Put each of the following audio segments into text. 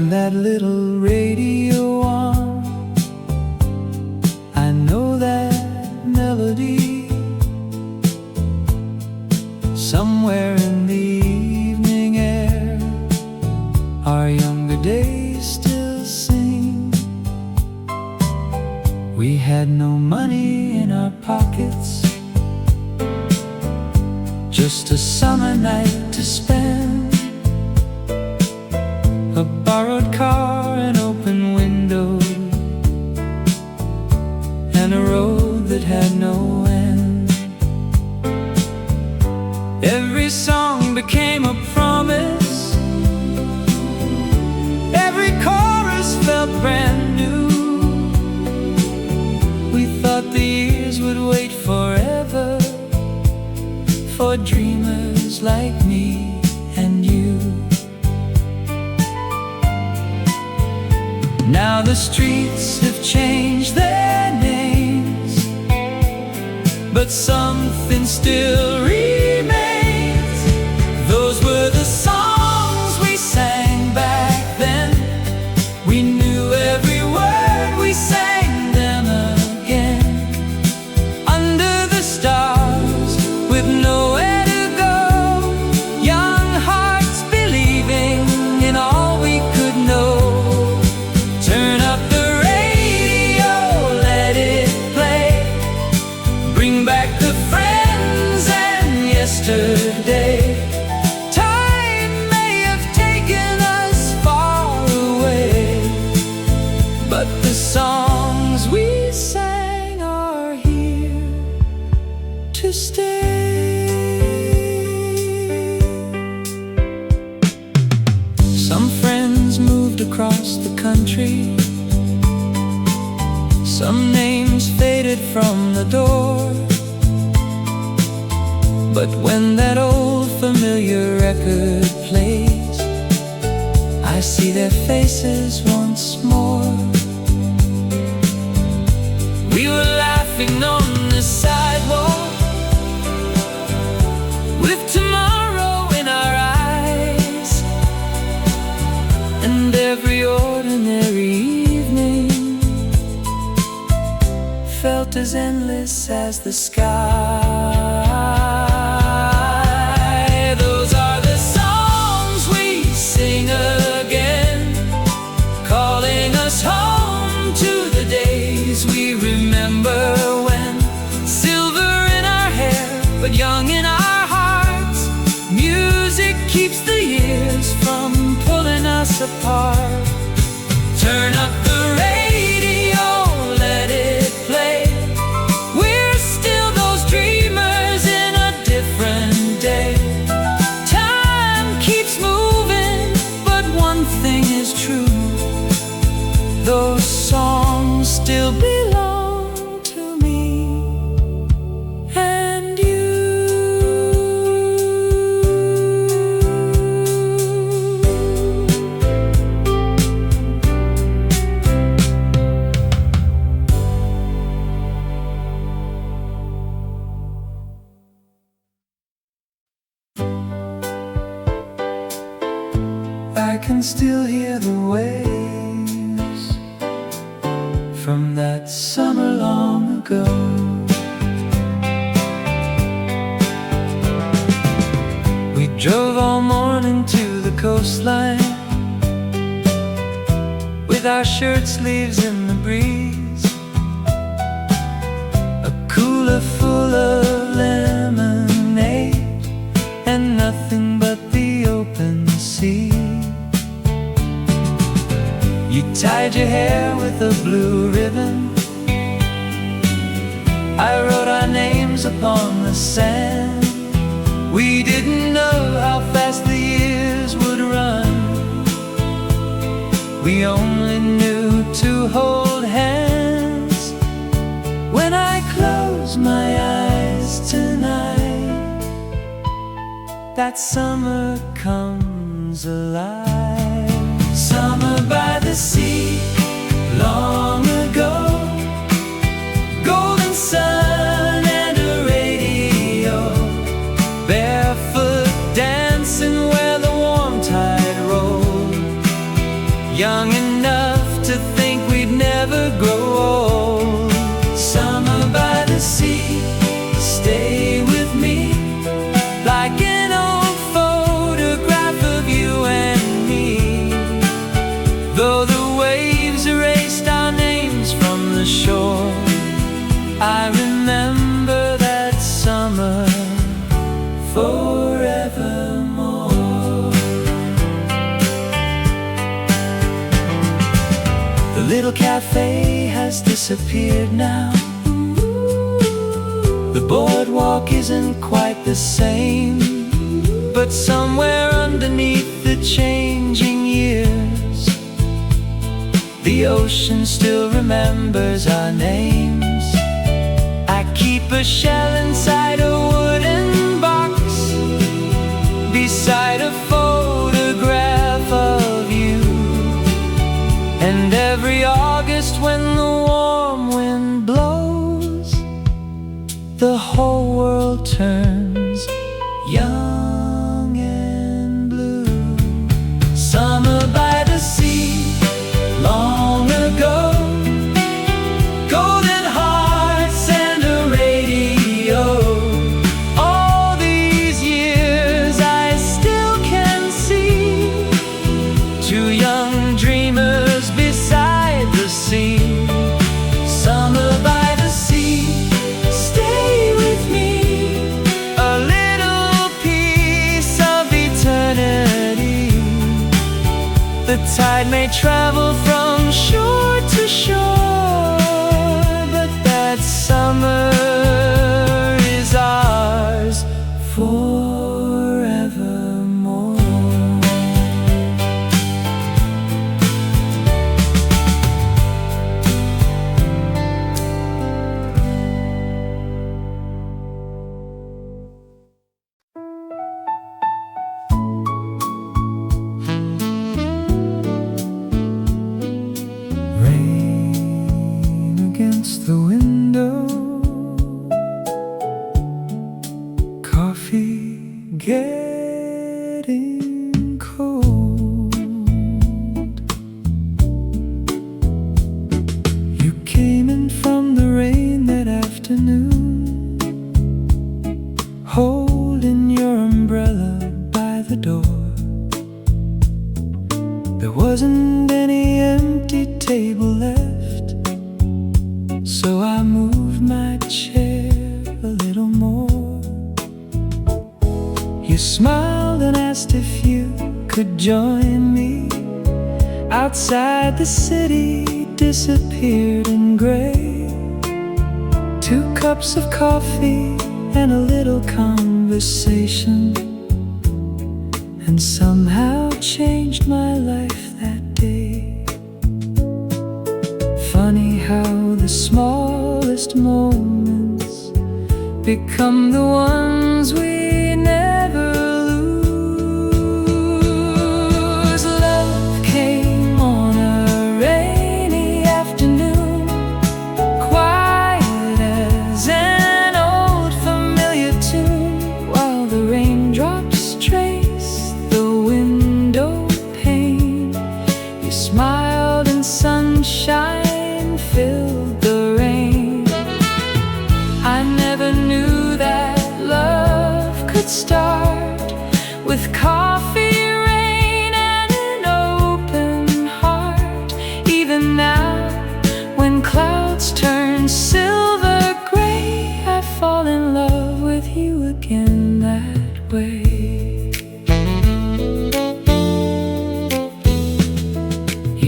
Turn that little radio on. I know that melody. Somewhere in the evening air, our younger days still sing. We had no money in our pockets, just a summer night to spend. A borrowed car, an open window, and a road that had no end. Every song became a promise, every chorus felt brand new. We thought the years would wait forever for dreamers like me and you. Now the streets have changed their names, but something still remains. Those were the songs we sang back then. We knew every word, we sang them again. Under the stars, with nowhere to go, young hearts believing in all we could know. Turn up the radio, let it play. Bring back the friends and yesterday. Time may have taken us far away, but the songs we sang are here to stay. Some friends moved across the country, some names faded from the door. But when that old familiar record plays, I see their faces once more. We were laughing on the sidewalk, with tomorrow in our eyes, and every ordinary evening felt as endless as the sky. Those are the songs we sing again, calling us home to the days we remember when. Silver in our hair, but young in our hearts. Music keeps the years from pulling us apart. Turn up the radio, let it play. We're still those dreamers in a different day. Time keeps moving, but one thing is true: those songs still belong to me and you. I can still hear the waves from that summer long ago. We drove all morning to the coastline, with our shirt sleeves in the breeze, a cooler full of lemonade, and nothing but the open sea. You tied your hair with a blue ribbon, I wrote our names upon the sand. We didn't know how fast the years would run, we only knew to hold hands. When I close my eyes tonight, that summer comes alive. Summer by the sea, long ago, golden sun and a radio, barefoot dancing where the warm tide rolled. I remember that summer forevermore. The little cafe has disappeared now. The boardwalk isn't quite the same, but somewhere underneath the changing years, the ocean still remembers our names. I keep a shell inside a wooden box, beside a photograph of you. And every August when the warm wind blows, the whole world turns young and blue. Summer by the sea, long ago, golden hearts and a radio. All these years I still can see two young dreamers beside the sea. Summer by the sea, stay with me, a little piece of eternity. The tide may travel from shore to shore, but that summer is ours forevermore. Rain against the window, coffee getting cold. You came in from the rain that afternoon, holding your umbrella by the door. There wasn't any empty table left, so I moved my chair a little more. You smiled and asked if you could join me. Outside the city disappeared in gray. 2 cups of coffee and a little conversation, and somehow changed my life that day. Funny how the smallest moments become the ones we never lose. Love came on a rainy afternoon, quiet as an old familiar tune, while the raindrops trace the window pane. You smiled and sunshine filled the rain. I never knew that love could start with coffee, rain, and an open heart. Even now, when clouds turn silver gray, I fall in love with you again that way.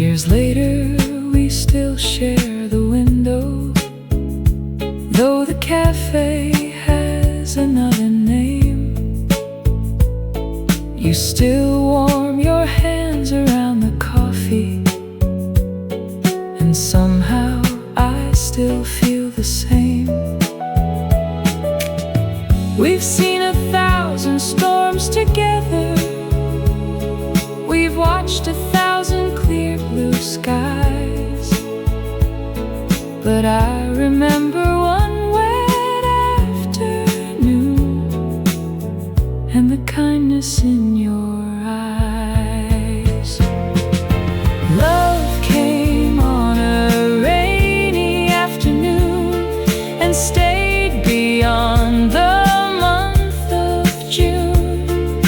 Years later, we still share the window, though the cafe has another name. You still warm your hands around the coffee, and somehow I still feel the same. We've seen 1,000 storms together, we've watched 1,000 clear blue skies, but I remember one wet afternoon and the kindness in your eyes. Love came on a rainy afternoon and stayed beyond the month of June.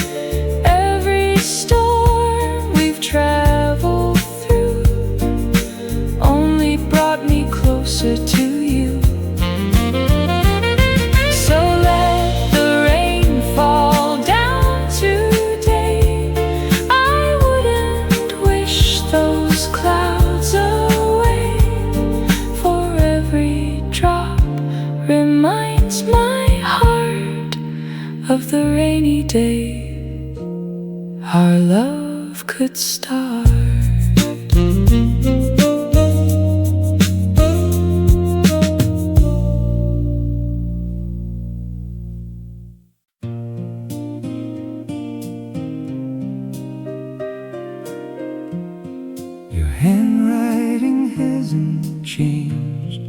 Every storm we've traveled through only brought me closer to you. reminds my heart of the rainy day our love could start. Your handwriting hasn't changed,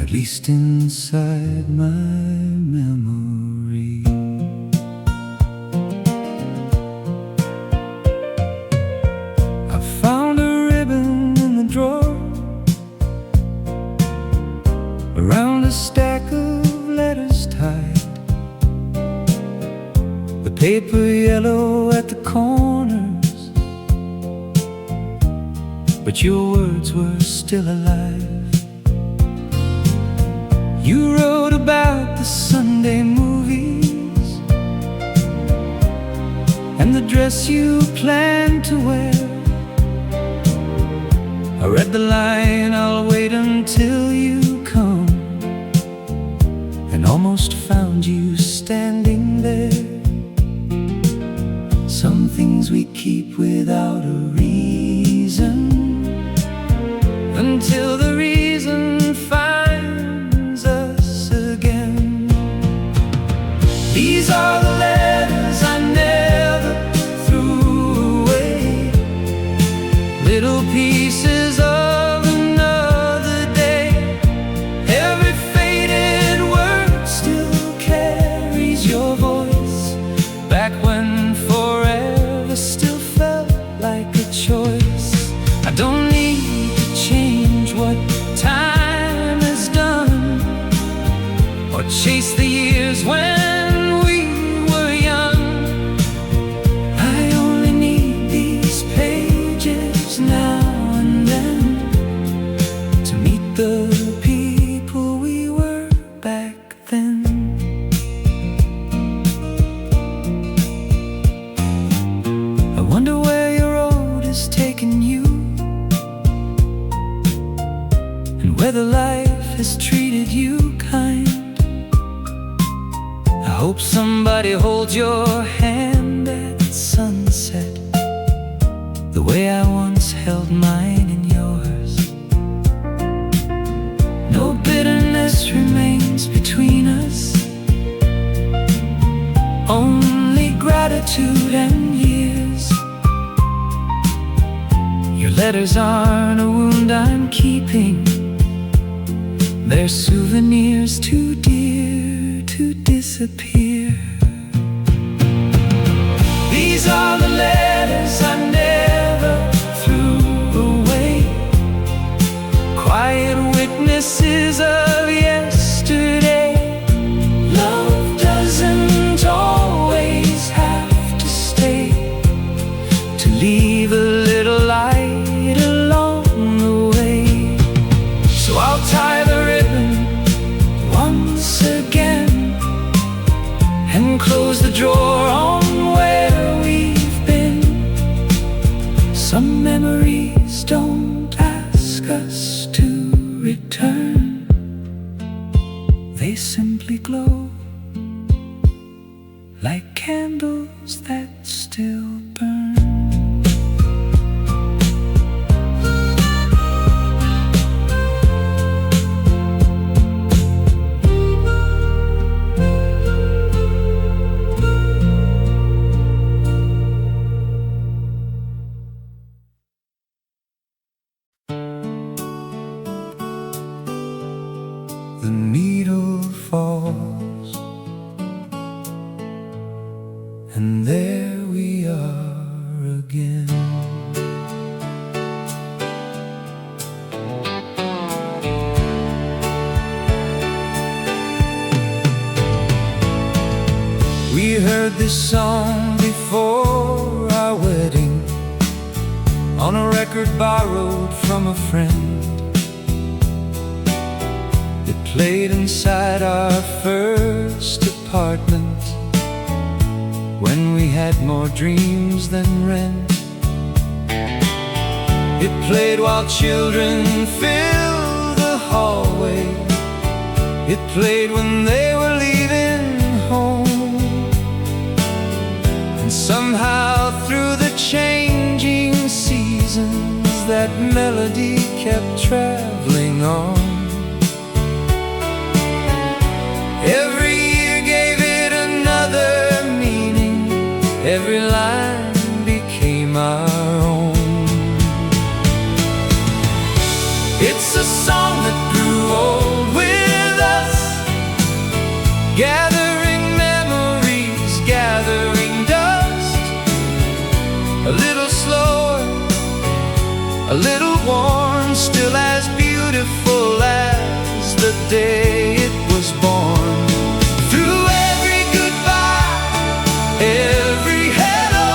at least inside my memory. I found a ribbon in the drawer around a stack of letters tied, the paper yellow at the corners, but your words were still alive. You wrote about the Sunday movies and the dress you planned to wear. I read the line, I'll wait until you come, and almost found you standing there. Some things we keep without a reason, until the reason finds us again. These are the letters I never threw away, little pieces of another day. Every faded word still carries your voice, back when forever still felt like a choice. I don't need to change what time has done, or chase the years when we were young. I only need these pages now and then to meet the people we were back then. I wonder where your road is taking you, and whether life has treated you kind. I hope somebody holds your hand at sunset, the way I once held mine in yours. No bitterness remains between us, only gratitude and years. Your letters aren't a wound I'm keeping, they're souvenirs too dear to disappear. These are the letters I never threw away, quiet witnesses of yesterday. Love doesn't always have to stay, to leave a little light along the way. So I'll tie the ribbon once again and close the drawer on where we've been. Some memories don't ask us to return, they simply glow like candles that still burn. The needle falls, and there we are again. We heard this song before our wedding, on a record borrowed from a friend. Played inside our first apartment, when we had more dreams than rent. It played while children filled the hallway, It played when they were leaving home. And somehow through the changing seasons, that melody kept traveling on. Every year gave it another meaning. Every line became our own. It's a song that grew old with us, gathering memories, gathering dust. A little slower, a little worn, still as beautiful as the day it was born. Through every goodbye, every hello,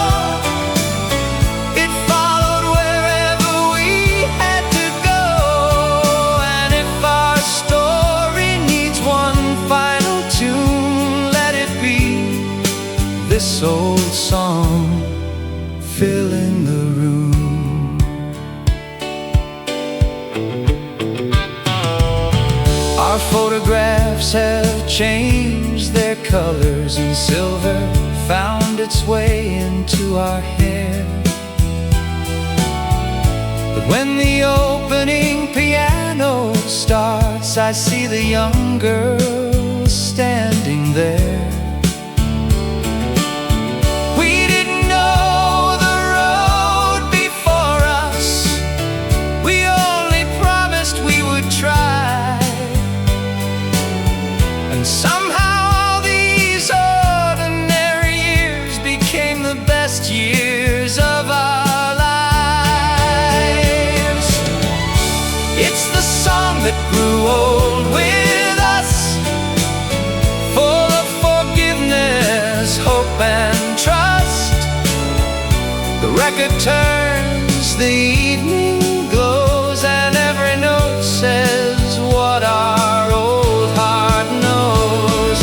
it followed wherever we had to go. And if our story needs one final tune, let it be this old song filling the room. Our photographs have changed their colors, and silver found its way into our hair. But when the opening piano starts, I see the young girl standing there. We didn't know the road before us, we only promised we would try. And somehow all these ordinary years became the best years of our lives. It's the song that grew old with us, full of forgiveness, hope and trust. The record turns, the evening glows, and every note says what our old heart knows.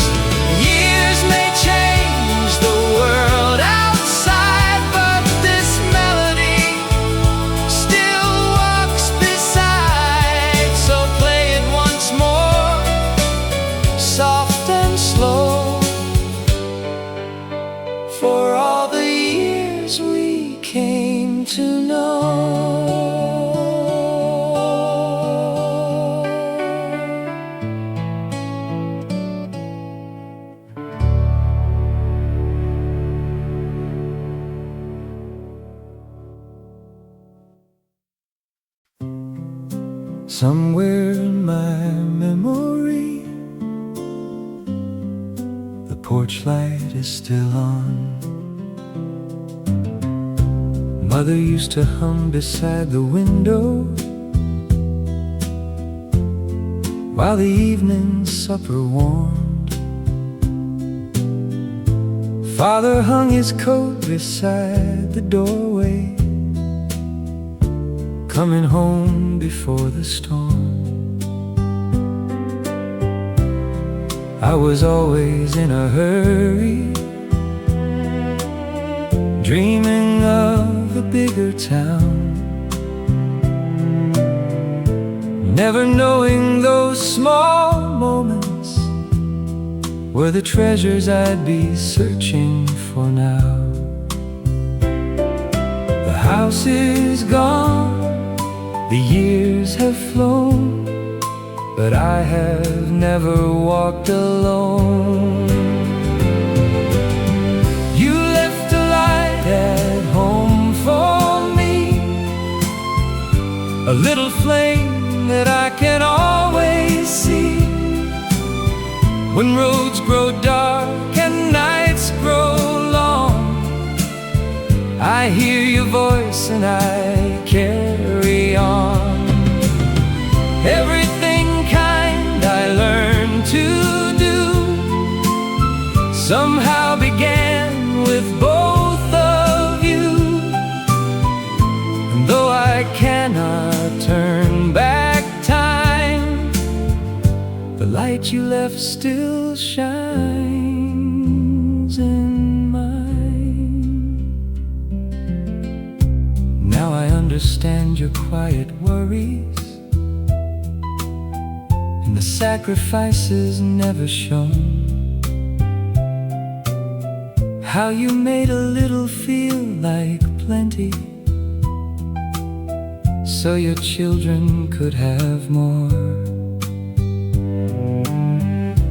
Years may change the world outside, but this melody still walks beside. So play it once more, soft and slow, for all the years we came to know. Somewhere in my memory, the porch light is still on. Mother used to hum beside the window while the evening supper warmed. Father hung his coat beside the doorway, coming home before the storm. I was always in a hurry, dreaming of a bigger town, never knowing those small moments were the treasures I'd be searching for now. The house is gone, the years have flown, but I have never walked alone. You left a light at home for me, a little flame that I can always see. When roads grow dark and nights grow long, I hear your voice and I carry on. Everything kind I learned to do somehow began with both of you. And though I cannot turn back time, the light you left still shines in mine. Now I understand your quiet worries the sacrifices never shown. How you made a little feel like plenty, so your children could have more.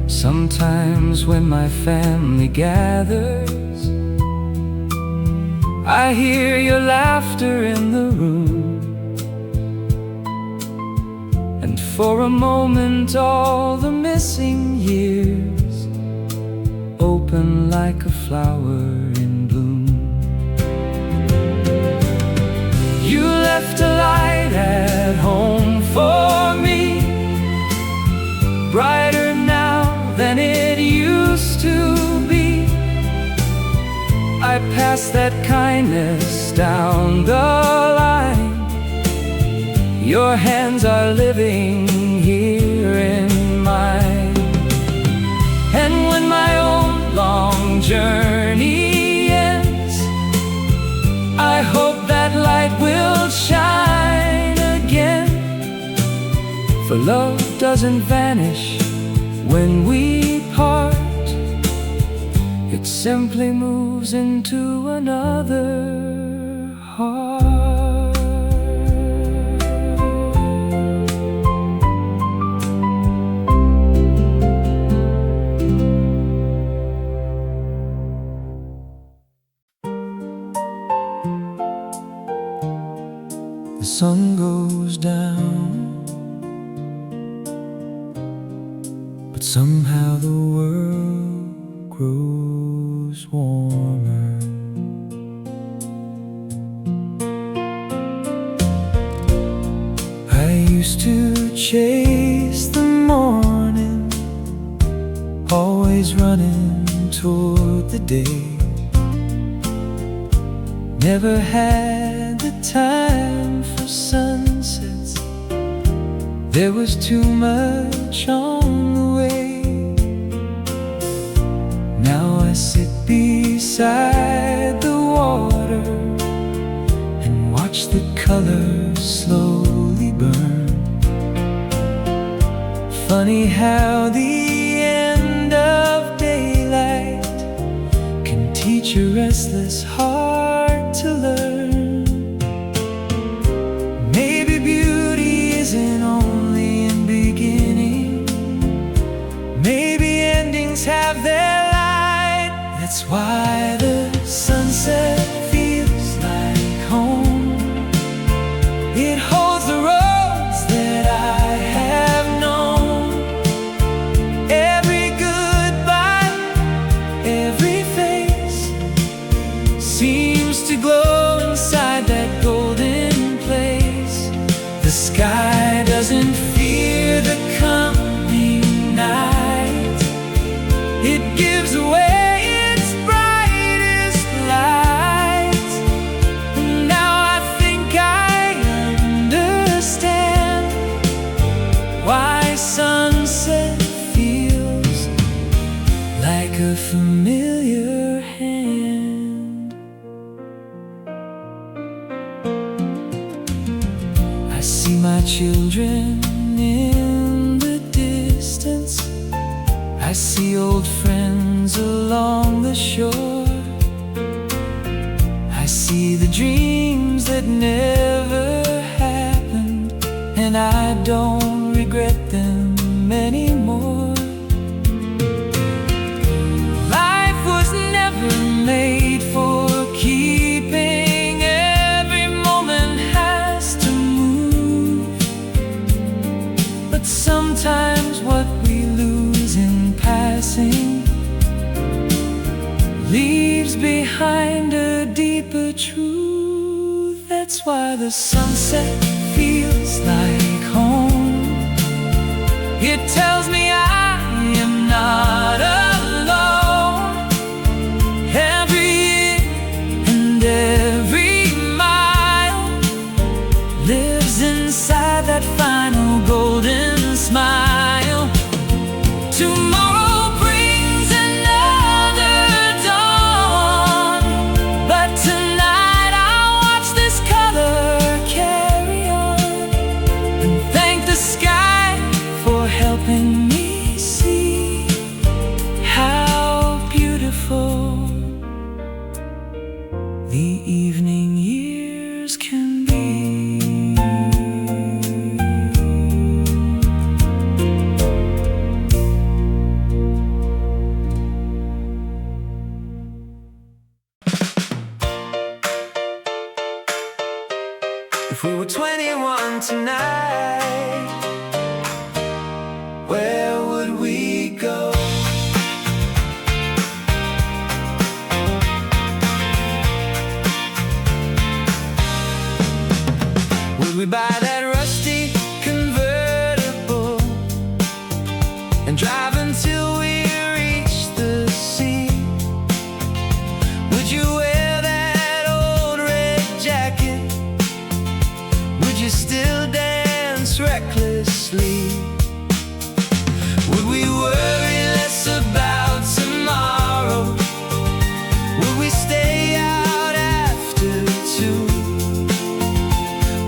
Sometimes when my family gathers, I hear your laughter in the room, and for a moment all the missing years open like a flower in bloom. You left a light at home for me, brighter now than it used to be. I pass that kindness down the line. Your hands are living here in mine. And when my own long journey ends, I hope that light will shine again. For love doesn't vanish when we part, it simply moves into another heart. The sun goes down, but somehow the world grows warmer. I used to chase the morning, always running toward the day. Never had the time for sunsets, there was too much on the way. Now I sit beside the water and watch the colors slowly burn. Funny how the end of daylight can teach a restless heart to learn. Maybe beauty isn't only in beginning, maybe endings have their light. That's why the sunset feels like home. It holds the roads that I have known. Every goodbye, every face seems to glow inside that golden place. The sky doesn't fear the coming night, it gives away its brightest light. Now I think I understand why sunset feels like a familiar hand. I see my children in the distance, I see old friends along the shore. I see the dreams that never happened, and I don't regret them anymore. Life was never made for keeping, every moment has to move. But sometimes what we lose in passing leaves behind a deeper truth. That's why the sunset feels like home. It tells me I am not alone. Every year and every mile lives inside that final golden smile. Tomorrow brings another dawn, but tonight I'll watch this color carry on and thank the sky for helping and drive until we reach the sea. Would you wear that old red jacket? Would you still dance recklessly? Would we worry less about tomorrow? Would we stay out after 2?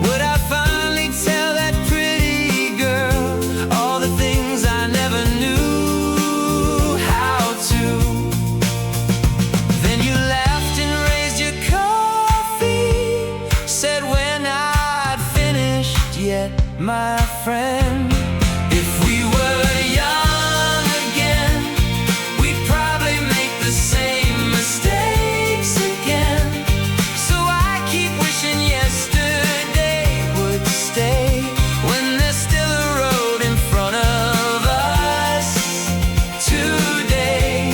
Would I finally tell that pretty girl all the things I never knew how to? Then you laughed and raised your coffee, said we're not finished yet, my friend. If we were young again, we'd probably make the same mistakes again. So I keep wishing yesterday would stay, when there's still a road in front of us today.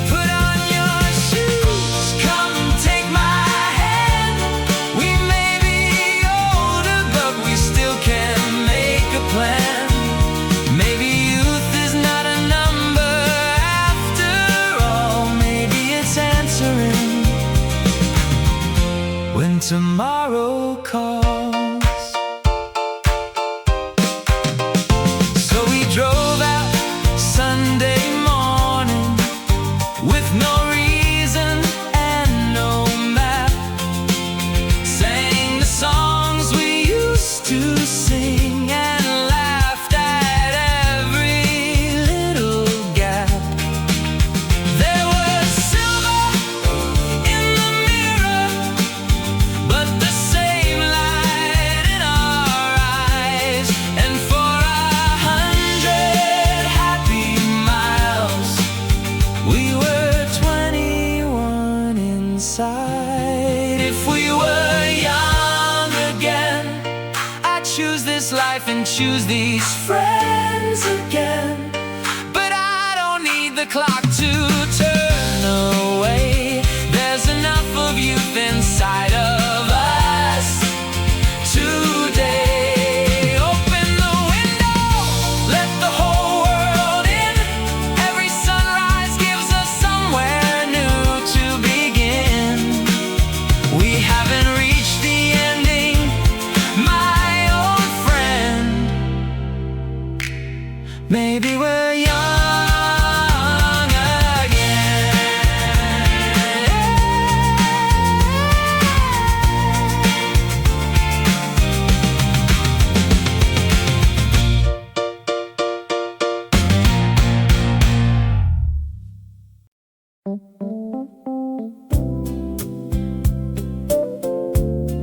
Put on your shoes, come take my hand. We may be older, but we still can make a plan. Maybe youth is not a number after all. Maybe it's answering when tomorrow calls. So we drove out Sunday morning with no reason and no map. Sang the songs we used to sing and laughed at every little gap. There was silver in the mirror, but the same light in our eyes. And for 100 happy miles, we were 21 inside. If we were young again, I'd choose this life and choose these friends again. But I don't need the clock to turn away. There's enough of youth inside of us today. Open the window, let the whole world in. Every sunrise gives us somewhere new to begin. We haven't reached the ending, my old friend. Maybe we're young again.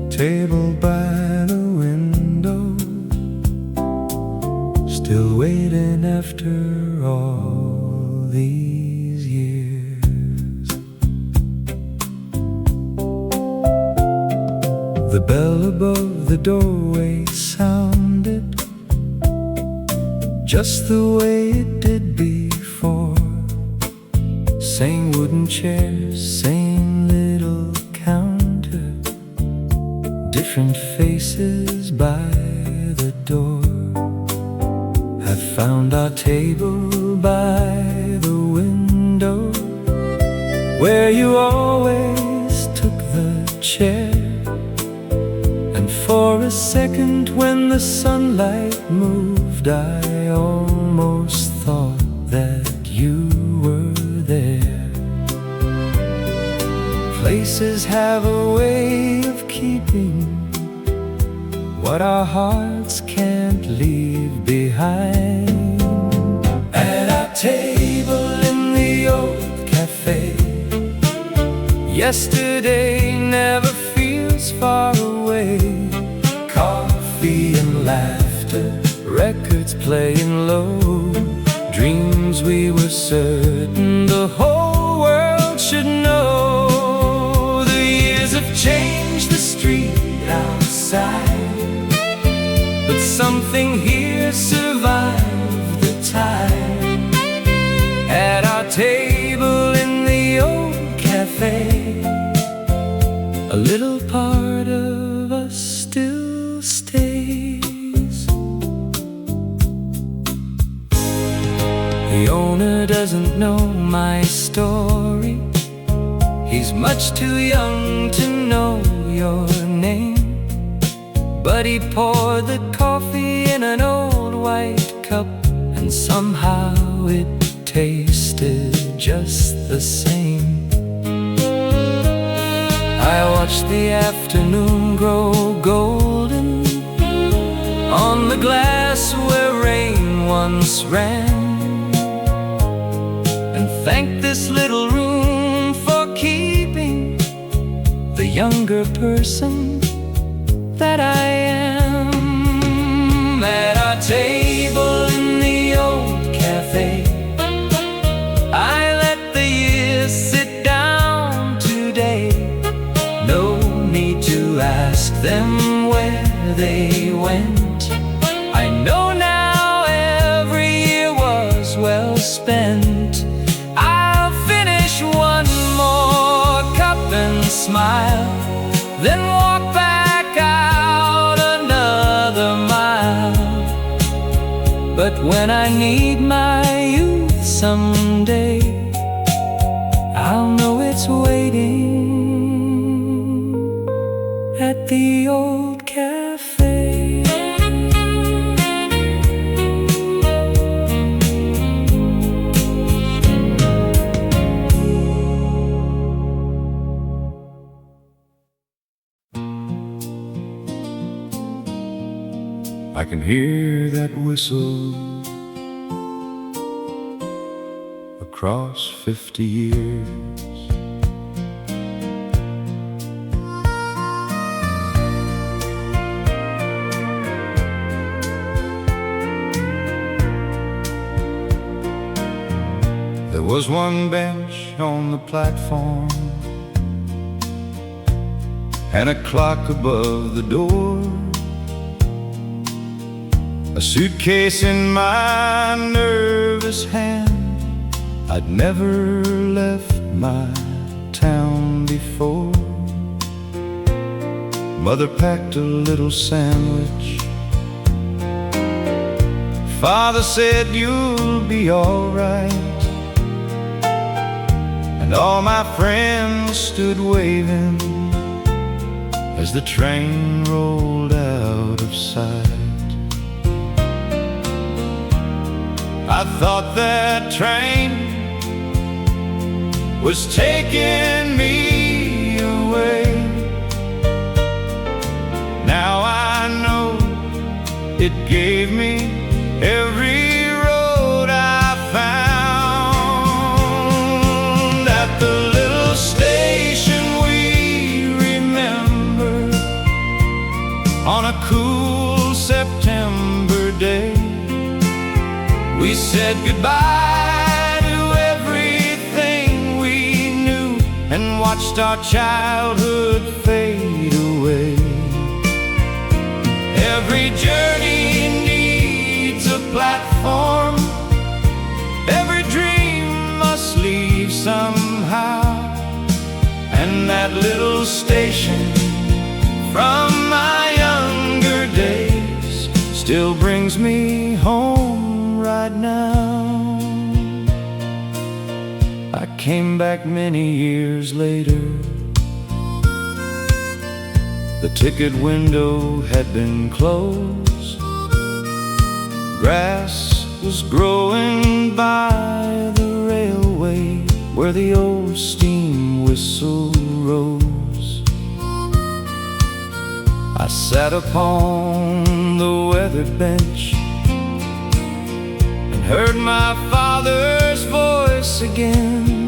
Table by the window, still waiting after all these years. The bell above the doorway sounded just the way it did before. Same wooden chairs, same little counter, different faces by the door. I found our table by the window, where you always took the chair. And for a second, when the sunlight moved, I almost thought that you were there. Places have a way of keeping what our hearts can't leave behind. At our table in the old cafe, yesterday never feels far away. Coffee and laughter, records playing low, dreams we were certain the whole world should know. The years have changed the street outside, but something here survived the time. At our table in the old cafe, a little part of us still stays. The owner doesn't know my story. He's much too young to know your name. But he poured the coffee in an old white cup, and somehow it tasted just the same. I watched the afternoon grow golden on the glass where rain once ran, and thank this little room for keeping the younger person that I am. At our table in the old cafe, I let the years sit down today. No need to ask them where they went. I know now every year was well spent. I'll finish one more cup and smile, then walk back out another mile. But when I need my youth someday, I'll know it's waiting at the old cafe. I can hear that whistle across 50 years. There was one bench on the platform and a clock above the door, a suitcase in my nervous hand. I'd never left my town before. Mother packed a little sandwich. Father said, "You'll be all right." And all my friends stood waving as the train rolled out of sight. I thought that train was taking me away. Now I know it gave me every road I found. At the little station we remember, on a cool September day, we said goodbye to everything we knew and watched our childhood fade away. Every journey needs a platform. Every dream must leave somehow. And that little station from my younger days still brings me home right now. I came back many years later. The ticket window had been closed. Grass was growing by the railway where the old steam whistle rose. I sat upon the weathered bench and heard my father's voice again.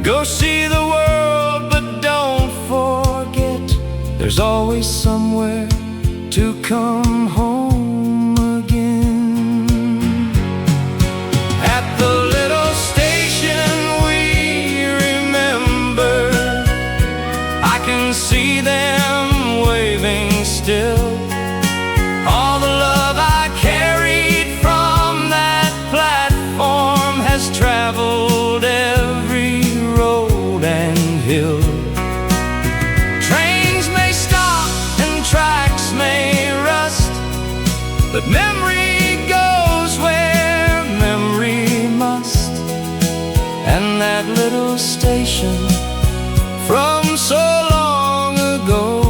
Go see the world, but don't forget, there's always somewhere to come home again. At the little station we remember, I can see them waving still. All the love I carried from that platform has traveled every road and hill. Trains may stop and tracks may rust, passion from so long ago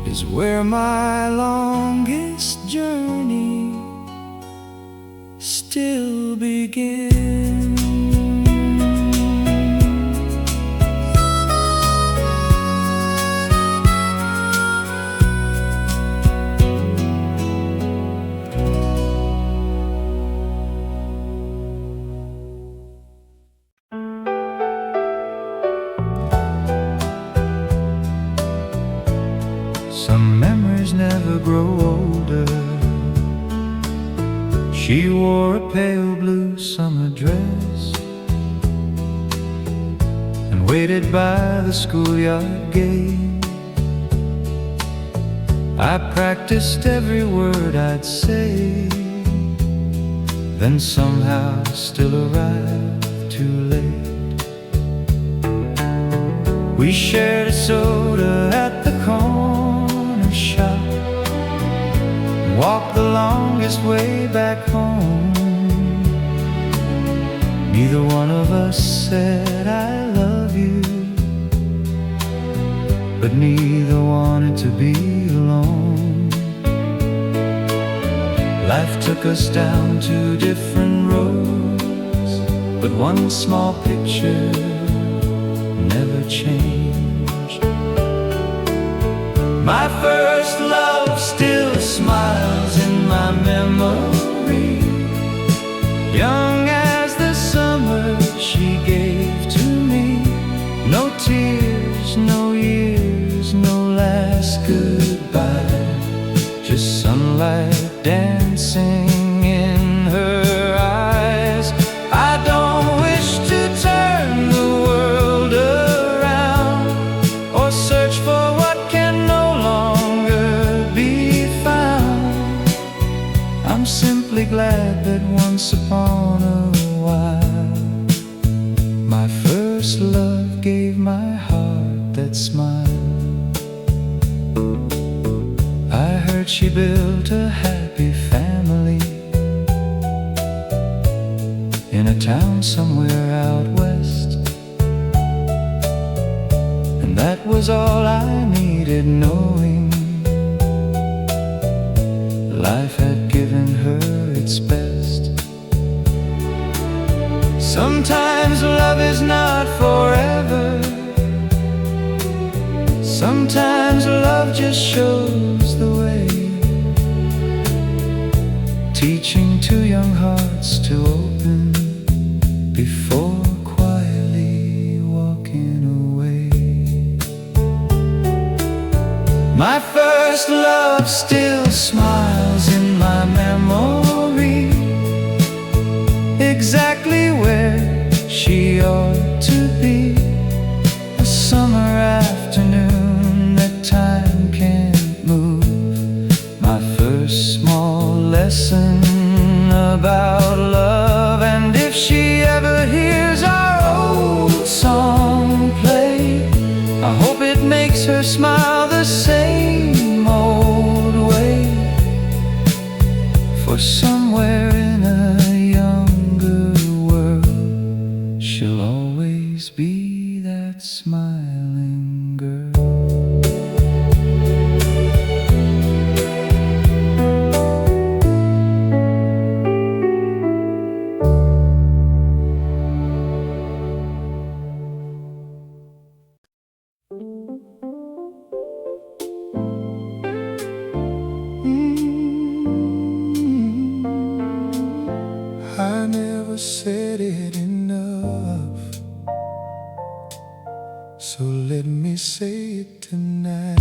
is where my longest journey still begins. Some memories never grow older. She wore a pale blue summer dress and waited by the schoolyard gate. I practiced every word I'd say, then somehow still arrived too late. We shared a soda at the corner shop, walked the longest way back home. Neither one of us said I love you, but neither wanted to be alone. Life took us down two different roads, but one small picture never changed. My first love still smiles in my memory. Young as the summer she gave to me. No tears, no years, no last goodbye. Just sunlight dancing in her eyes. I don't wish to turn the world around or search for what can no longer be found. I'm simply glad that once upon a while my first love gave my heart that smile. I heard she built a happy family in a town somewhere out west, and that was all I needed, knowing life had given her its best. Sometimes love is not forever. Sometimes love just shows the way, teaching two young hearts to open before quietly walking away. My first love still smiles in my memory, exactly where she ought to be. A summer afternoon that time can't move. My first small lesson about love. And if she ever hears our old song play, I hope it makes her smile the same old way. For somewhere in a younger world she'll always be that smiling girl. I never said it enough, so let me say it tonight.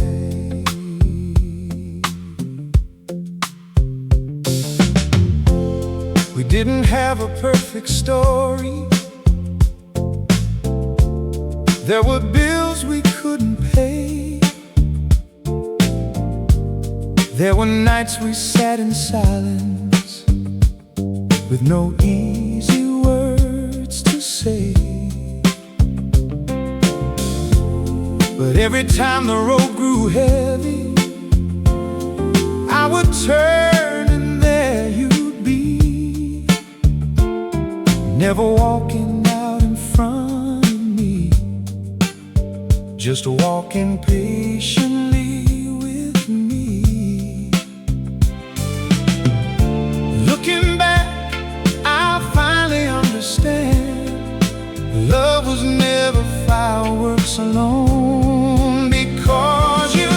We didn't have a perfect story. There were bills we couldn't pay. There were nights we sat in silence with no easy words to say. But every time the road grew heavy, I would turn and there you'd be, never walking out in front, just walking patiently with me. Looking back, I finally understand love was never fireworks alone. Because you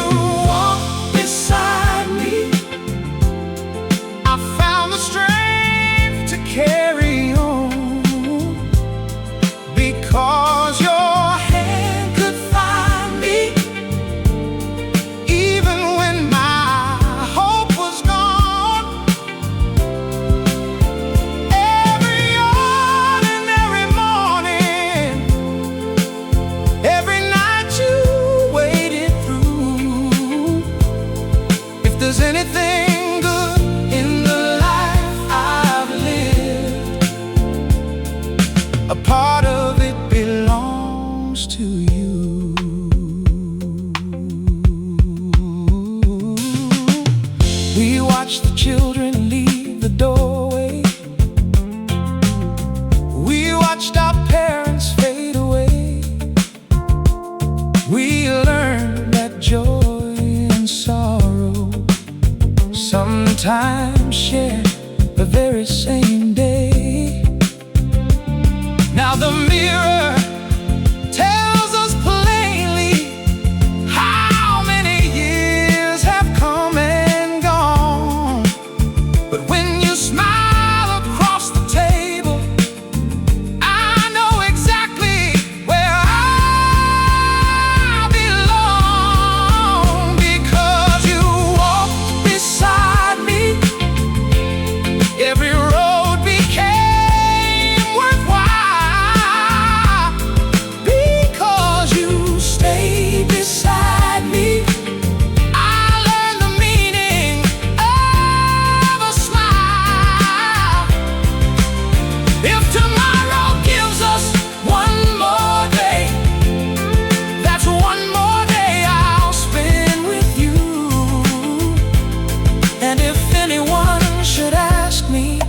walked beside me, I found the strength to carry on. Because your hand could find me, even when my hope was gone. Every ordinary morning, every night you waited through. If there's anything good in the life I've lived, a part of it belongs to you. We watch the children leave the doorway. We watched our parents fade away. We learned that joy and sorrow sometimes share the very same day. Now the mirror tells us plainly how many years have come and gone. But when you smile across the table, I know exactly where I belong. Because you walked beside me, every road became worthwhile. Because you stayed beside me, I learned the meaning of a smile. If tomorrow gives us one more day, that's one more day I'll spend with you. And if anyone should ask me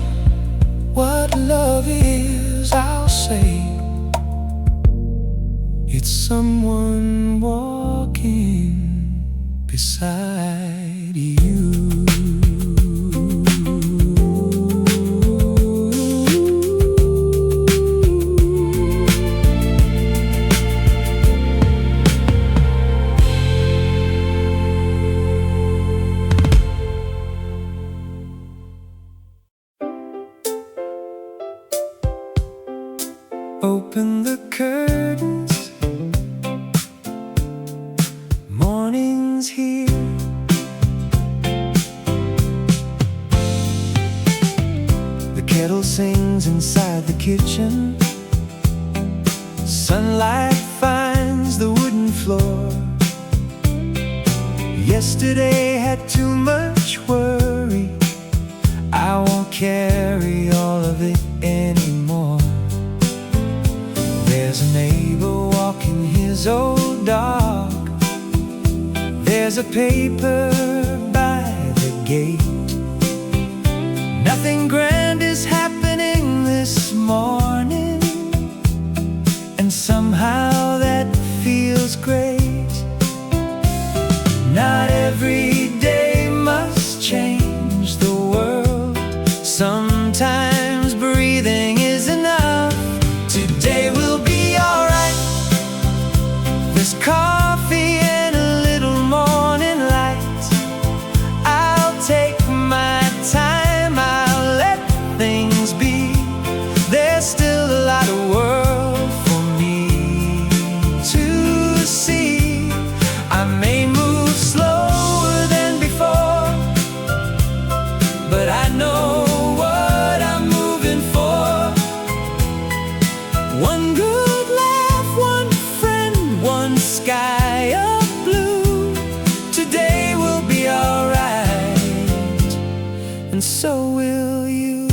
what love is, I'll say it's someone walking beside you. Open the curtains, morning's here. The kettle sings inside the kitchen. Sunlight finds the wooden floor. Yesterday had too much worry. I won't carry all of it anymore. There's a neighbor walking his old dog. There's a paper by the gate. Nothing grand is happening this morning, and somehow that feels great. Not every day must change the world. Sometimes breathing is enough. Today will be alright. There's coffee and a little morning light. I'll take my time, I'll let things be. There's still a lot of world for me to see. I may move slower than before, but I know what I'm moving for. One good laugh, one friend, one sky of blue. Today will be alright, and so will you.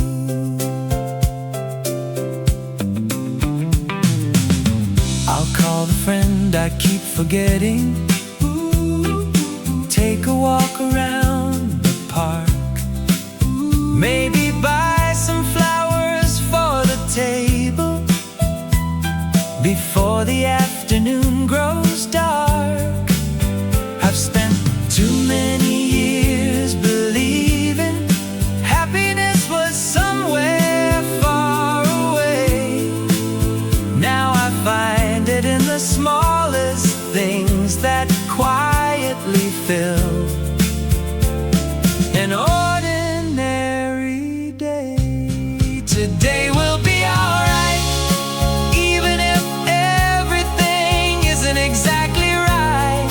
I'll call the friend I keep forgetting. Take a walk around the park. Maybe buy some flowers for the table before the afternoon grows dark. today will be alright. Even if everything isn't exactly right,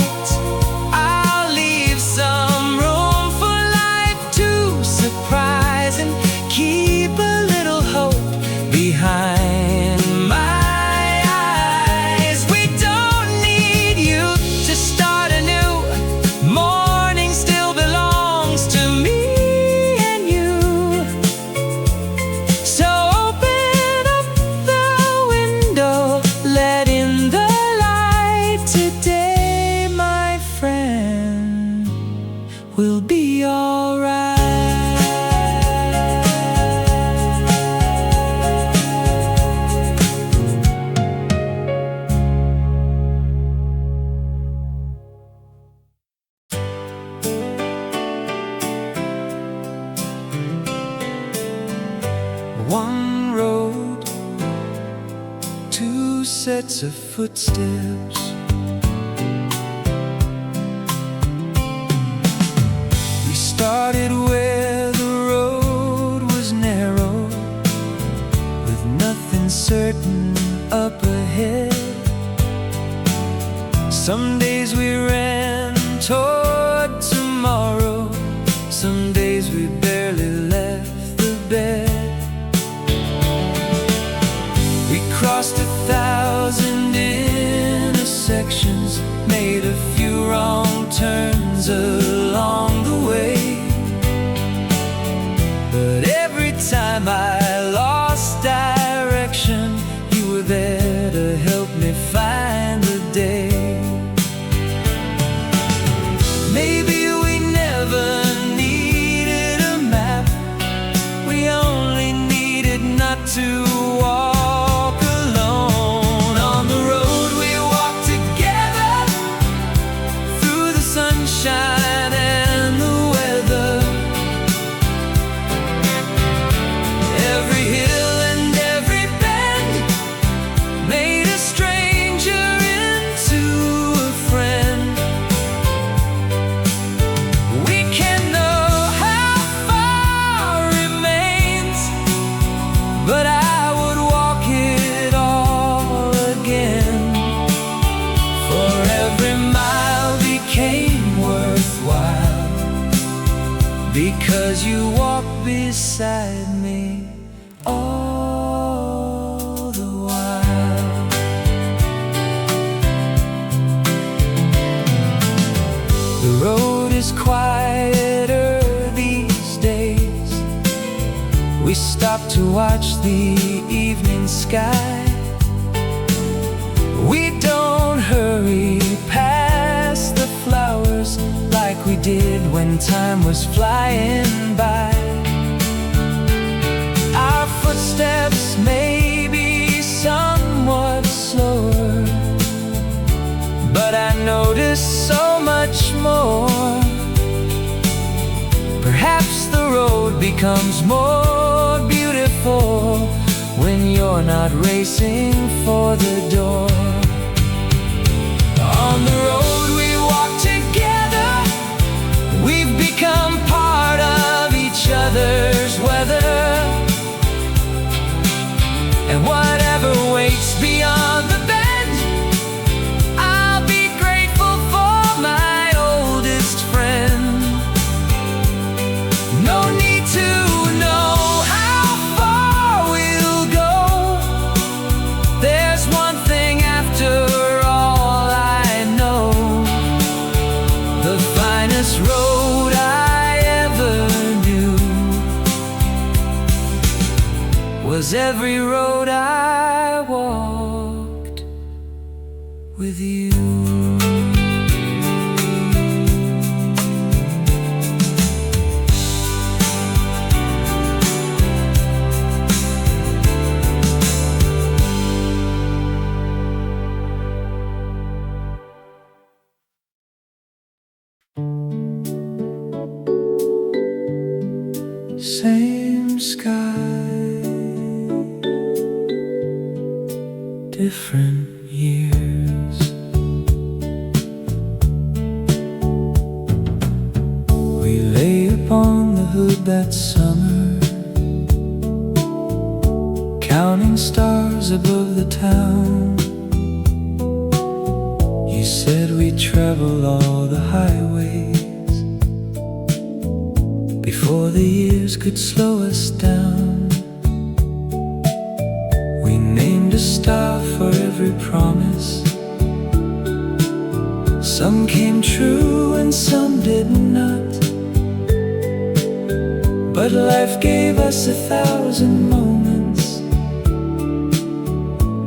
I'll leave some room for life to surprise and keep a little hope behind my eyes. We don't need you to start anew. Morning still belongs to me and you. So open up the window, let in the light today, my friend. We'll be alright. One road, two sets of footsteps. We started where the road was narrow, with nothing certain up ahead. Some days we ran toward tomorrow, some days we barely left the bed. We crossed 1,000 intersections, made a few wrong turns along the way. But every time I lost direction, you were there to help me find the day. Maybe we never needed a map, we only needed not to walk alone. On the road we walked together, through the sunshine and the weather. Every hill and every bend made a stranger into a friend. We can't know how far remains, but I would walk it all again. For every mile became worthwhile, because you walked beside me all the while. The road is quieter these days. We stop to watch the evening sky. We don't hurry past the flowers like we did when time was flying by. Our footsteps may be somewhat slower, but I notice so much more. Perhaps the road becomes more beautiful when you're not racing for the door. On the road we walk together, we've become part of each other's weather. And whatever waits beyond the bend, I'll be grateful for my oldest friend. No need to know how far we'll go. There's one thing after all I know. The finest road I ever knew was every road I walked with you. Same sky, different years. We lay upon the hood that summer, counting stars above the town. You said we'd travel all the highways before the years could slow us down. We named a star for every promise. Some came true and some did not. But life gave us 1,000 moments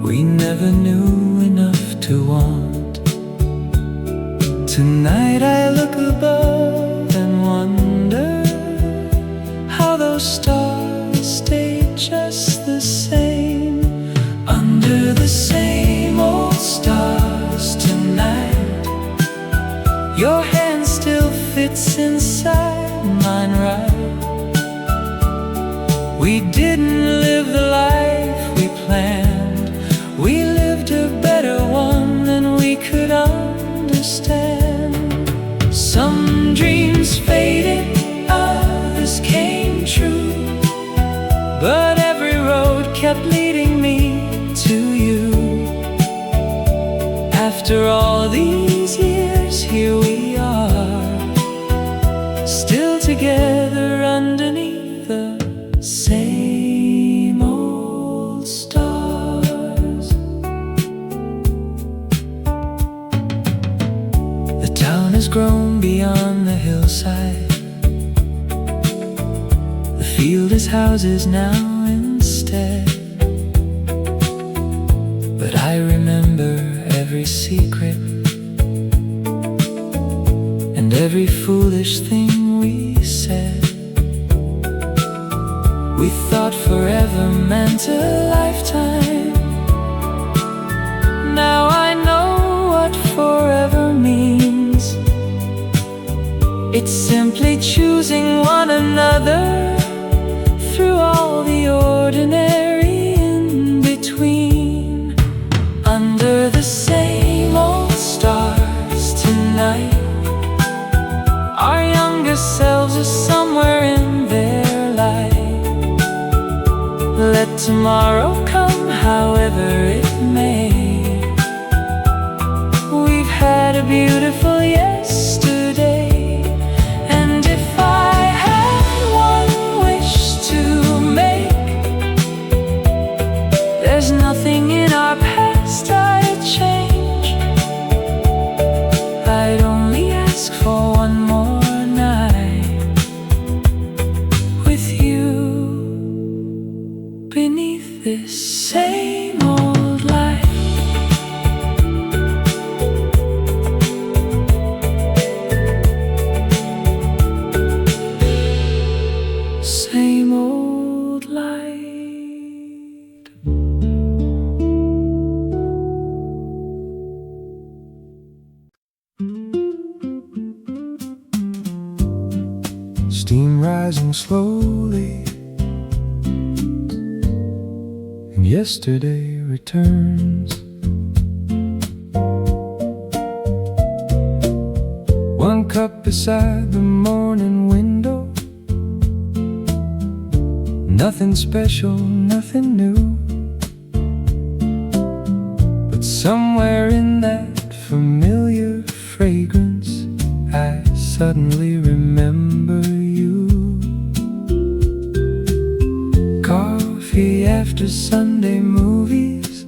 we never knew enough to want. Tonight I look above and wonder how those stars stayed just the same under the same old stars tonight. Your hand still fits inside mine, right? We didn't live the life we planned. We lived a better one than we could understand. Some dreams faded, others came true, but every road kept leading me to you. After all these years, here we are, still together underneath the same old stars. The town has grown beyond the hillside. The field is houses now instead. But I remember every secret and every foolish thing we said. We thought forever meant a lifetime. Now I know what forever means. It's simply choosing one another through all the ordinary in between. Under the same old stars tonight, our younger selves are somewhere in their life. Let tomorrow come however it may. We've had a beautiful yesterday, and if I had one wish to make, there's nothing in our past I'd change. I'd only ask for one more night with you beneath this same old light. Same old light. Steam rising slowly, and yesterday returns. One cup beside the morning window, nothing special, nothing new, but somewhere in that familiar fragrance I suddenly remember you. Coffee after Sunday movies,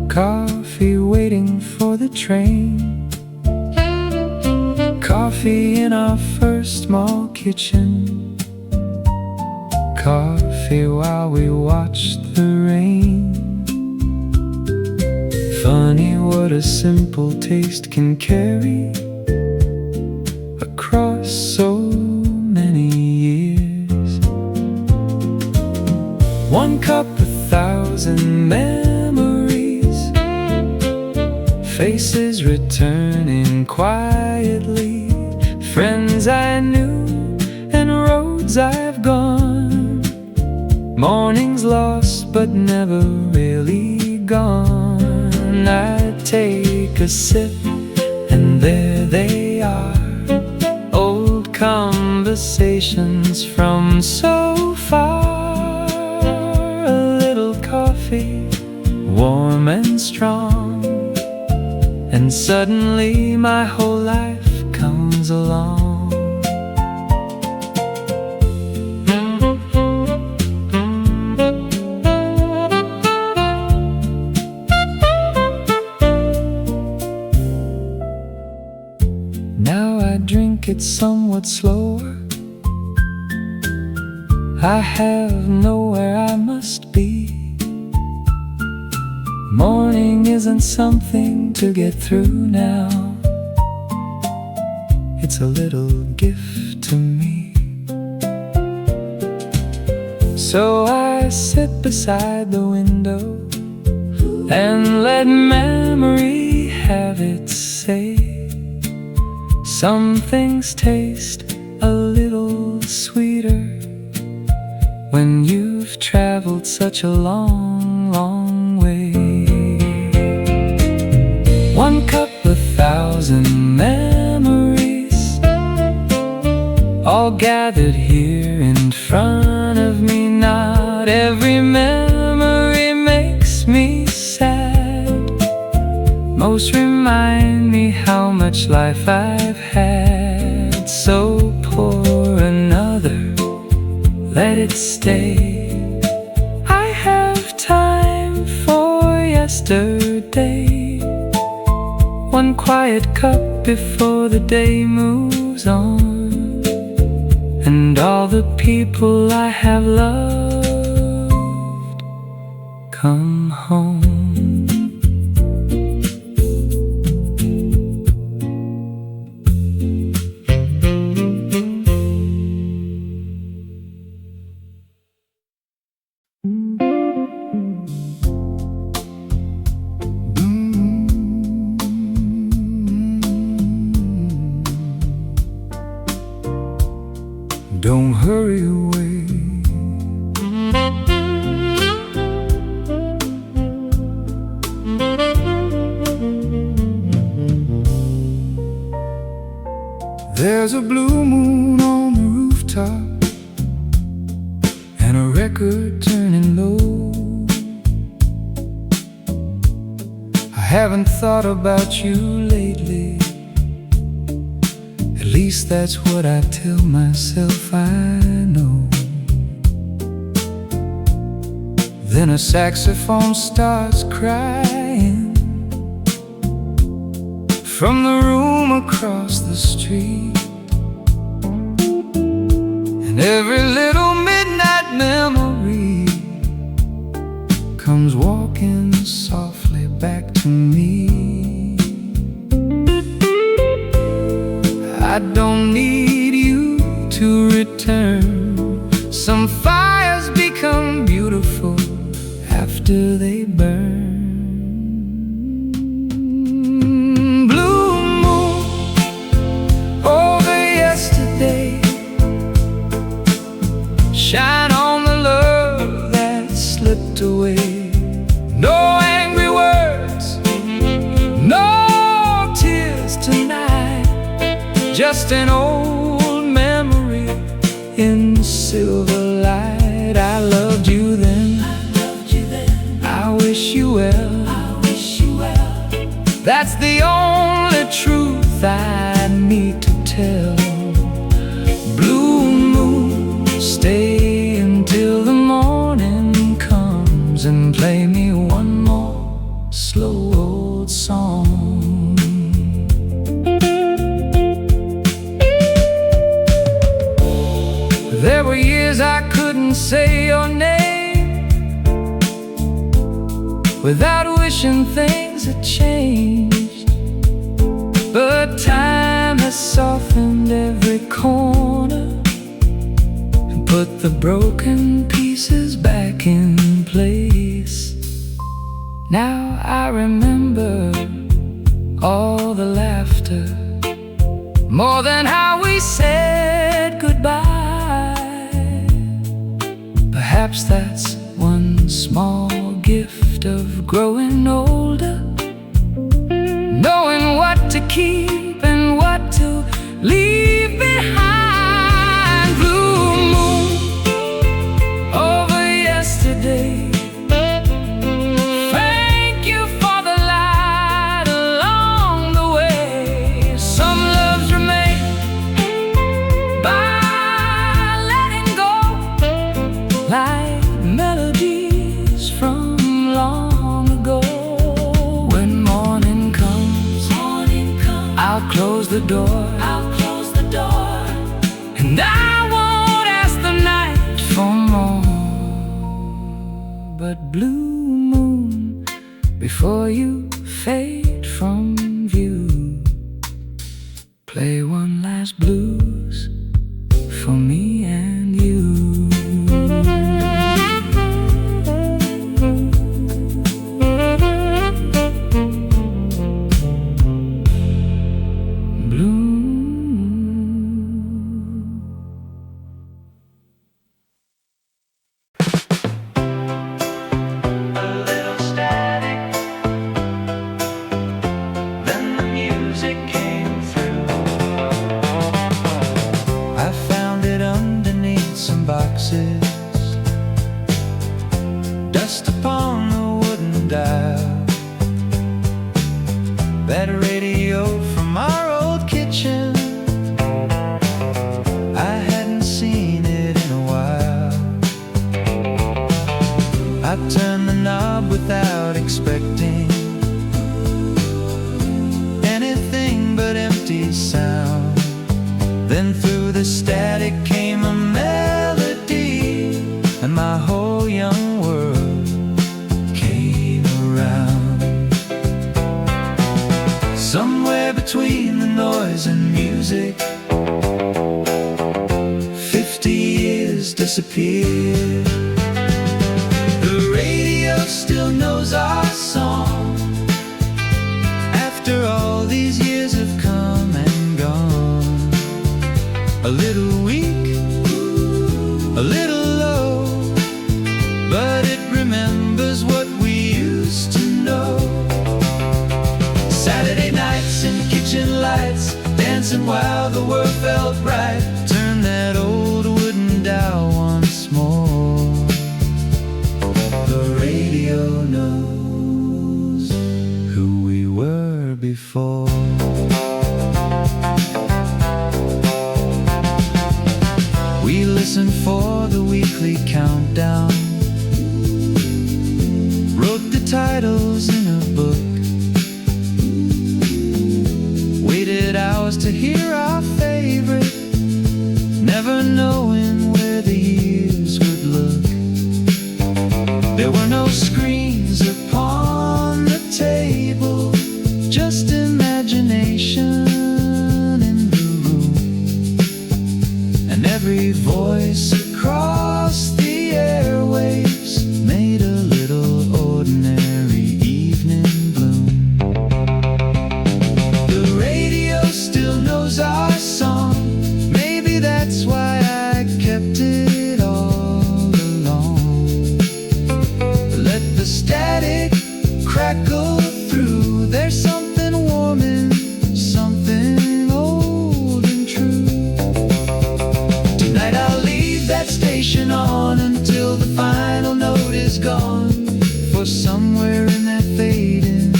coffee waiting for the train, coffee in our first small kitchen, coffee while we watched the rain. Funny what a simple taste can carry across so many years. One cup, 1,000 memories, faces returning quietly, friends I knew and roads I've gone, mornings lost but never really gone. I take a sip and there they are, conversations from so far. coffee, warm and strong, and suddenly my whole life comes along. Now I drink it somewhat slower. I have nowhere I must be. Morning isn't something to get through now. It's a little gift to me. So I sit beside the window and let memory have its say. Some things taste a little sweeter when you've traveled such a long, long way. One cup, 1,000 memories, all gathered here in front of me. Not every memory makes me sad. Most remind me how much life I've had. So pour another, let it stay. I have time for yesterday. One quiet cup before the day moves on, and all the people I have loved come home. Don't hurry away. There's a blue moon on the rooftop and a record turning low. I haven't thought about you lately. At least that's what I tell myself I know. Then a saxophone starts crying from the room across the street, and every little midnight memory comes walking softly back to me. I don't need you to return. Some fires become beautiful after they burn. Blue moon over yesterday, shine on the love that slipped away. No angry words, no tears tonight, just an old memory in silver light. I loved you then, I wish you well. That's the only truth I need to tell. Blue moon, stay until the morning comes and play me one more slow old song. There were years I couldn't say your name without wishing things had changed. But time has softened every corner and put the broken pieces back in place. Now I remember all the laughter, more than how we said goodbye. Perhaps that's one small gift of growing older, knowing what to keep and what to leave behind. Blue moon over yesterday, the door. I'll close the door. And I won't ask the night for more. But blue moon, before you fade from view, play one last blues for me and you. Dust upon the wooden dial, that radio from our old kitchen, I hadn't seen it in a while. I turned the knob without expecting anything but empty sound. Then through the static came a melody, and my whole young world came around. Somewhere between the noise and music, 50 years disappeared. The radio still knows our song, after all these years have come and gone. A little weak, a little low, but it remembers what we used to know. Saturday nights and kitchen lights, dancing while the world felt right. Turn that old wooden dial once more. The radio knows who we were before. We listened for the weekly countdown, wrote the titles in a book, waited hours to hear our favorite, never knowing where the years would look. There were no screens upon the table, just imagination in the room, and every voice across the airwaves made a little ordinary evening bloom. The radio still knows our song, maybe that's why I kept it all along. Let the static crackle through, there's something warm in something old and true. Tonight I'll leave that station on until the final note is gone, for somewhere in that fading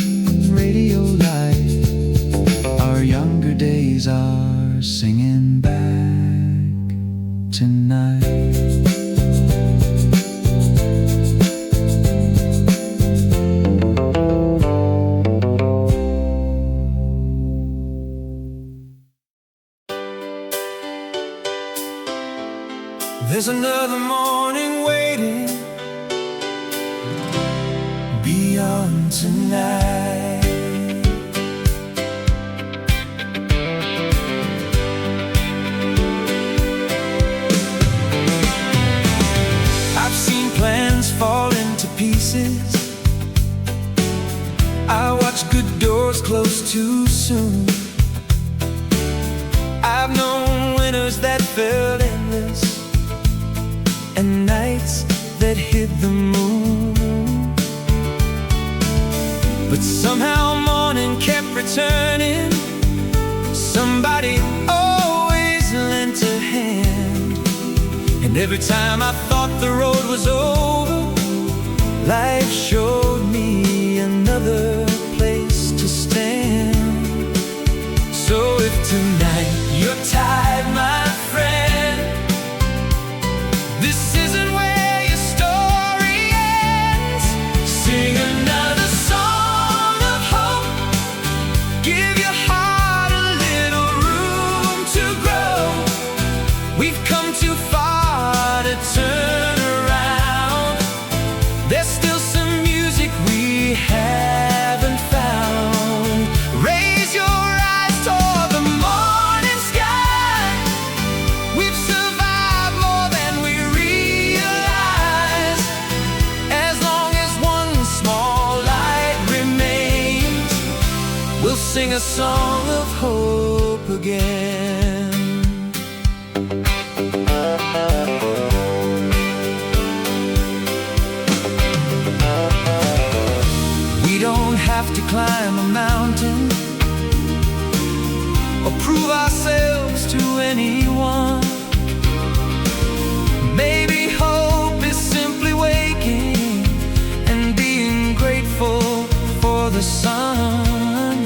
radio light, our younger days are singing back tonight. There's another morning waiting beyond tonight. I've seen plans fall into pieces, I watched good doors close too soon. I've known winters that felt endless, and nights that hid the moon. But somehow morning kept returning, somebody always lent a hand. And every time I thought the road was over, life showed me another place to stand. So if tonight you're tired, my friend, this isn't where your story ends. Sing another song of hope, give your heart a little a song of hope again. We don't have to climb a mountain or prove ourselves to anyone. Maybe hope is simply waking and being grateful for the sun.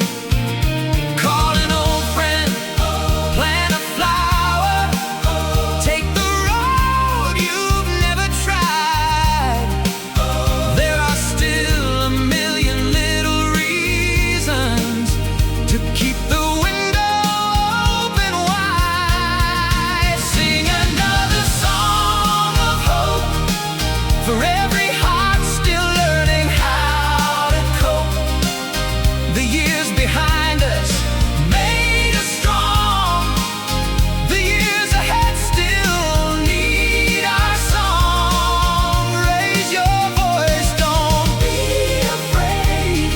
Call an old friend, plant a flower, take the road you've never tried. There are still a million little reasons to keep the window open wide. Sing another song of hope for every heart still learning how to cope. The years behind us made us strong. The years ahead still need our song. Raise your voice, don't be afraid.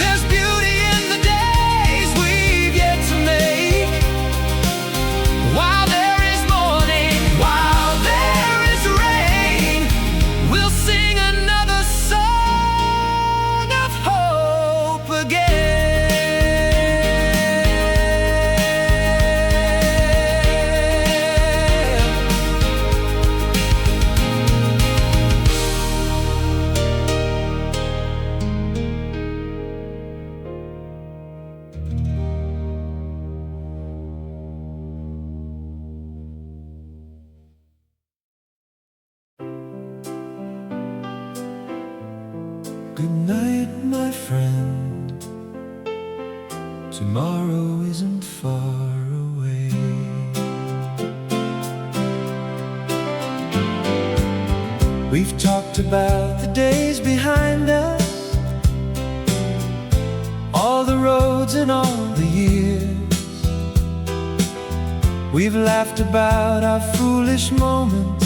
There's beauty in the days we've yet to make. While there is morning, while there is rain, we'll sing another song of hope again. Good night, my friend. Tomorrow isn't far away. We've talked about the days behind us, all the roads and all the years. We've laughed about our foolish moments.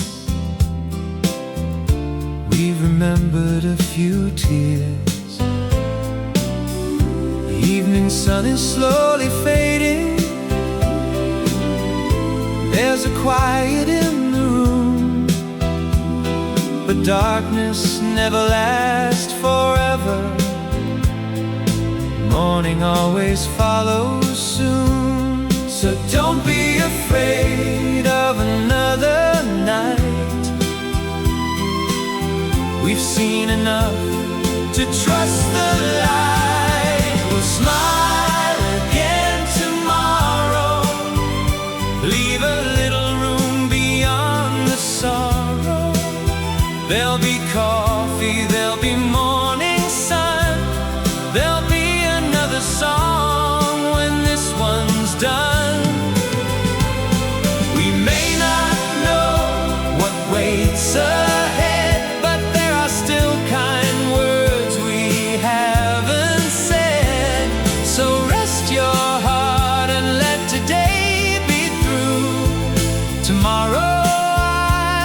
We've remembered a few tears. The evening sun is slowly fading. There's a quiet in the room, but darkness never lasts forever. Morning always follows soon. So don't be afraid of another night. We've seen enough to trust the light. We'll smile again tomorrow. Leave a little room beyond the sorrow. There'll be coffee, there'll be morning sun. There'll be another song when this one's done. We may not know what waits ahead, but there are still kind words we haven't said. So rest your heart and let today be through. Tomorrow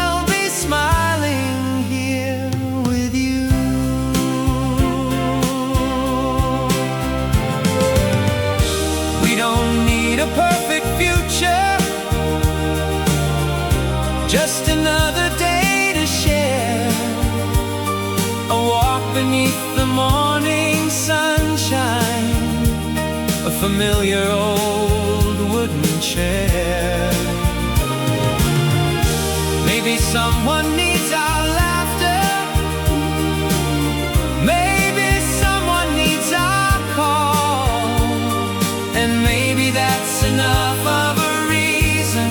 I'll be smiling here with you. We don't need a perfect future, just another day to share. A walk beneath the morning sunshine, a familiar old wooden chair. Maybe someone needs our laughter. Maybe someone needs our call. And maybe that's enough of a reason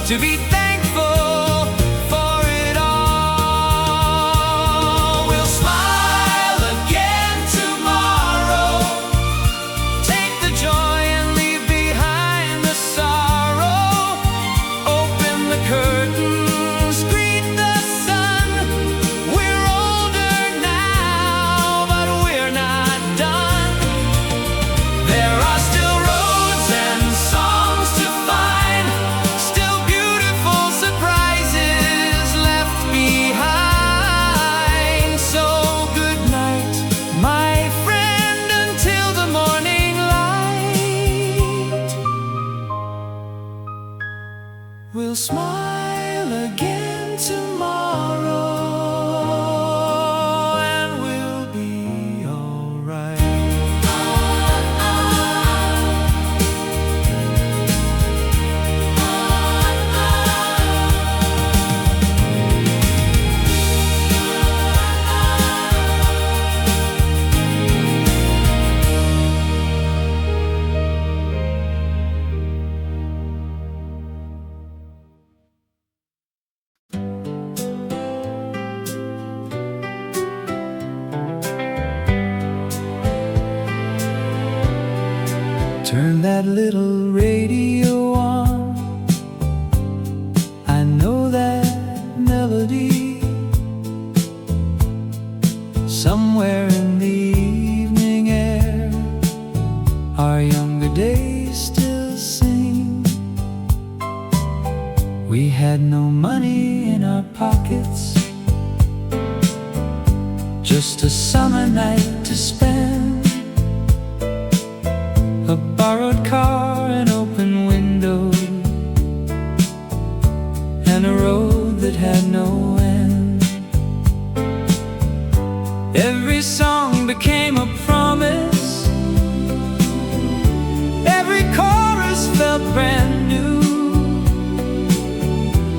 to be thankful for it all. We'll smile again tomorrow. Take the joy and leave behind the sorrow. turn that little radio on. I know that melody. Somewhere in the evening air, our younger days still sing. We had no money in our pockets, just a summer night to spend. A borrowed car, an open window, and a road that had no end. Every song became a promise, every chorus felt brand new.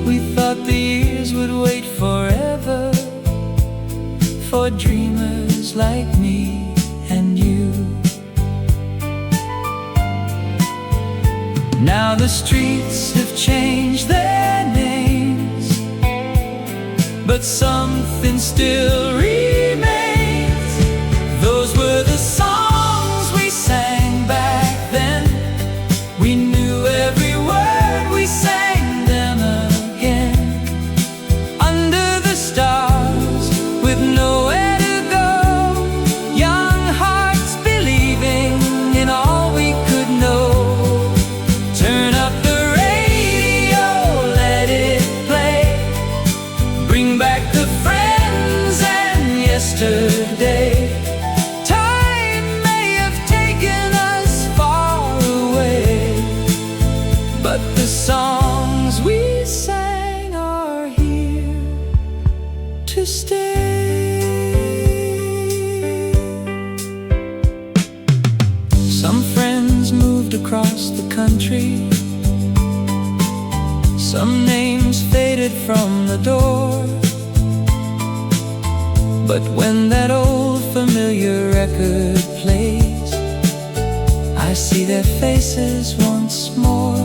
We thought the years would wait forever for dreamers like me and you. Now the streets have changed their names, but something still remains. Those were the songs we sang back then. We knew every word, we sang them again. Under the stars, with nowhere to go, young hearts believing in all we could know. Turn up the radio, let it play. Bring back the friends and yesterday. Time may have taken us far away, but the songs we sang are here to stay. Some friends moved across the country, some names faded from the door. But when that old familiar record plays, I see their faces once more.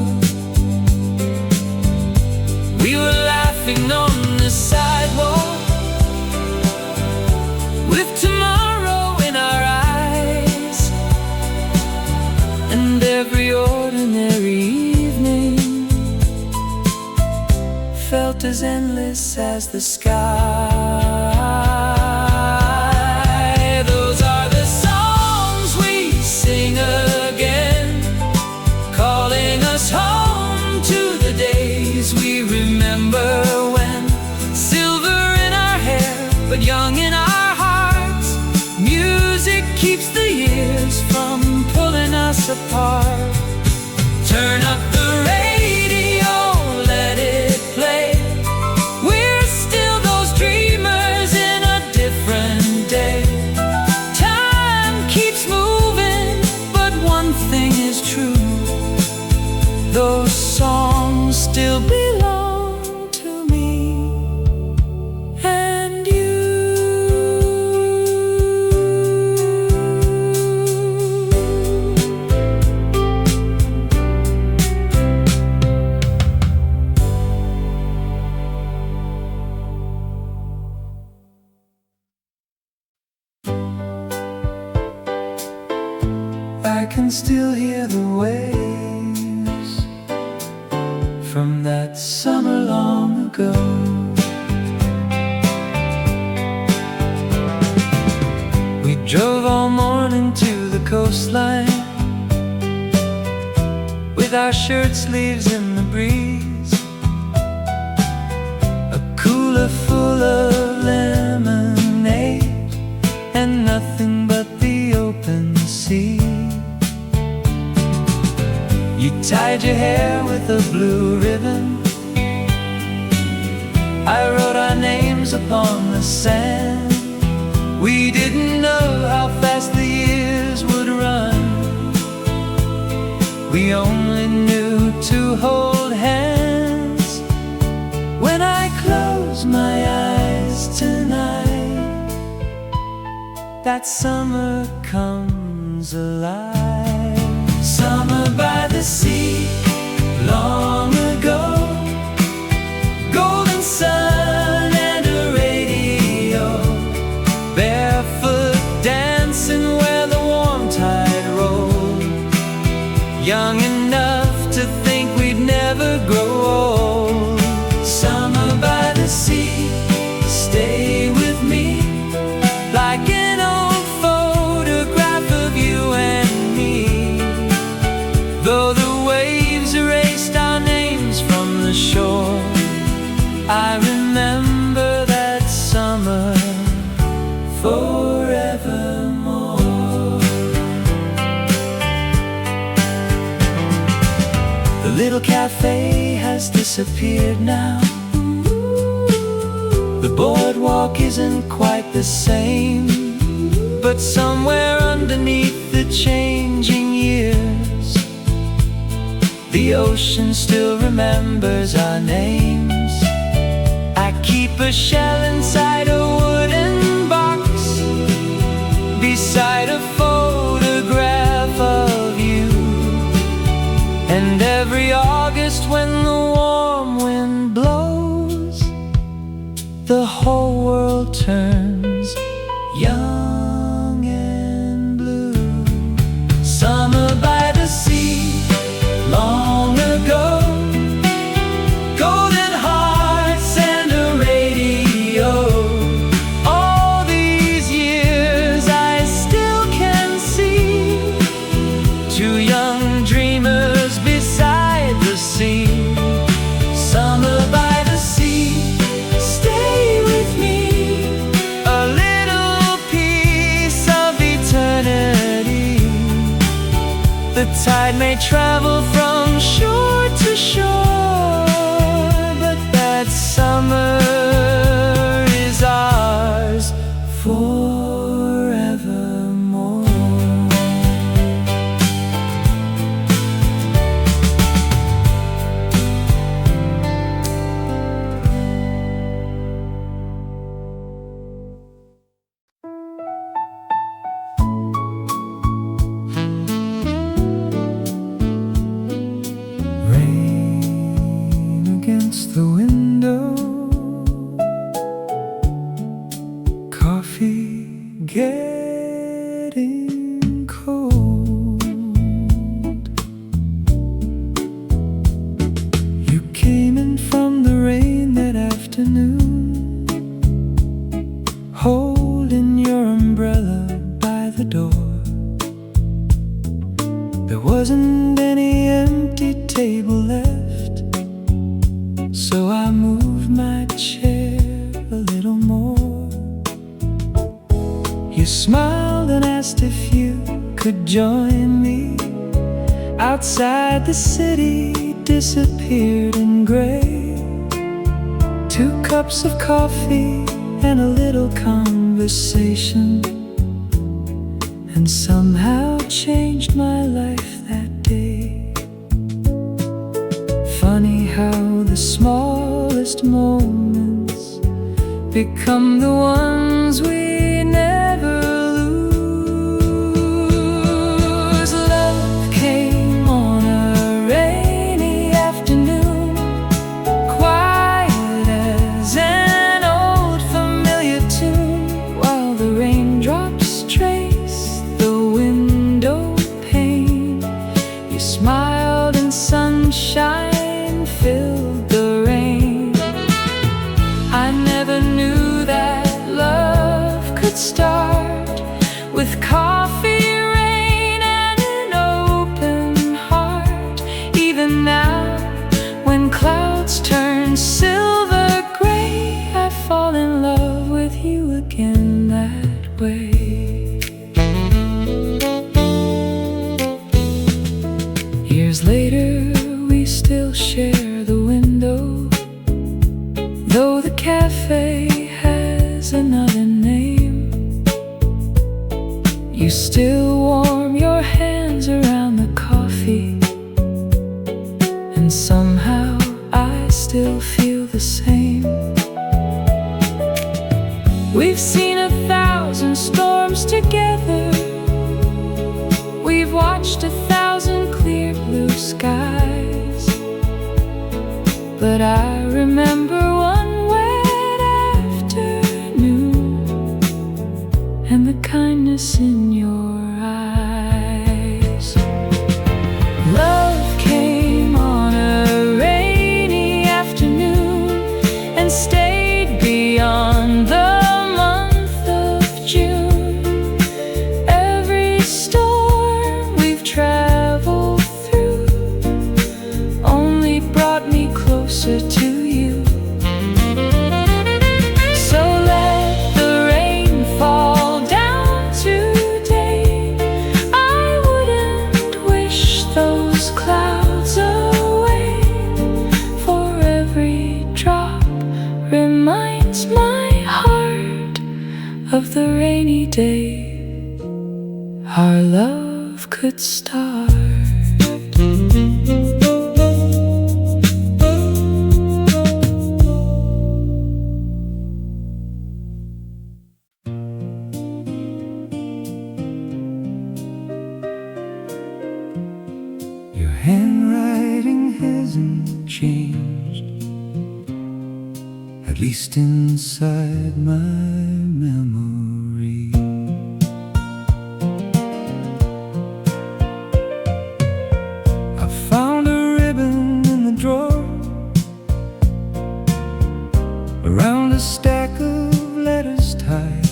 We were laughing on the sidewalk, with tomorrow in our eyes, and every ordinary evening felt as endless as the sky. Those are the songs we sing again, calling us home to the days we remember when. Silver in our hair, but young in our hearts. Music keeps the years from pulling us apart. Turn up the radio, let it play. We're still those dreamers in a different day. Time keeps moving, but one thing is true: those songs still belong to me and you. I can still hear the waves from that summer long ago. We drove all morning to the coastline, with our shirt sleeves in the breeze, a cooler full of lemonade, and nothing but the open sea. You tied your hair with a blue ribbon, I wrote our names upon the sand. We didn't know how fast the years would run, we only knew to hold hands. When I close my eyes tonight, that summer comes alive. Summer by the sea, long ago, golden sun and a radio, barefoot dancing where the warm tide rolled. disappeared now. The boardwalk isn't quite the same, but somewhere underneath the changing years, the ocean still remembers our names. I keep a shell inside a wooden box, beside a photograph of you. And every August when the warm wind blows, the whole world turns young and blue. Summer by the sea, long ago, golden hearts and a radio. All these years I still can see two young dreamers beside the sea. Summer by the sea, stay with me, a little piece of eternity. The tide may travel from shore to shore, but that summer is ours forevermore. Rain against the window, coffee getting cold. You came in from the rain that afternoon, holding your umbrella by the door. There wasn't any empty table left, so I moved my chair a little more. You smiled and asked if you could join me. Outside the city disappeared in gray. 2 cups of coffee and a little conversation, and somehow changed my life that day. Funny how the smallest moments become the ones we never lose. Love came on a rainy afternoon, quiet as an old familiar tune, while the raindrops trace the window pane. You smiled and sunshine filled the rain. I never knew that love could start with coffee, rain, and an open heart. Even now, when clouds turn silver gray, I fall in love with you again that way. Years later, we still share the window, though the cafe has another name. You still warm your hands around the coffee, and somehow I still feel the same. We've seen 1,000 storms together, we've watched 1,000 clear blue skies, but I remember one wet afternoon and the kindness in your eyes. Love came on a rainy afternoon and stayed beyond the month of June. Every storm we've traveled through only brought me closer to you. So let the rain fall down to of the rainy day our love could start. Your handwriting hasn't changed, at least inside my memory. I found a ribbon in the drawer around a stack of letters tied,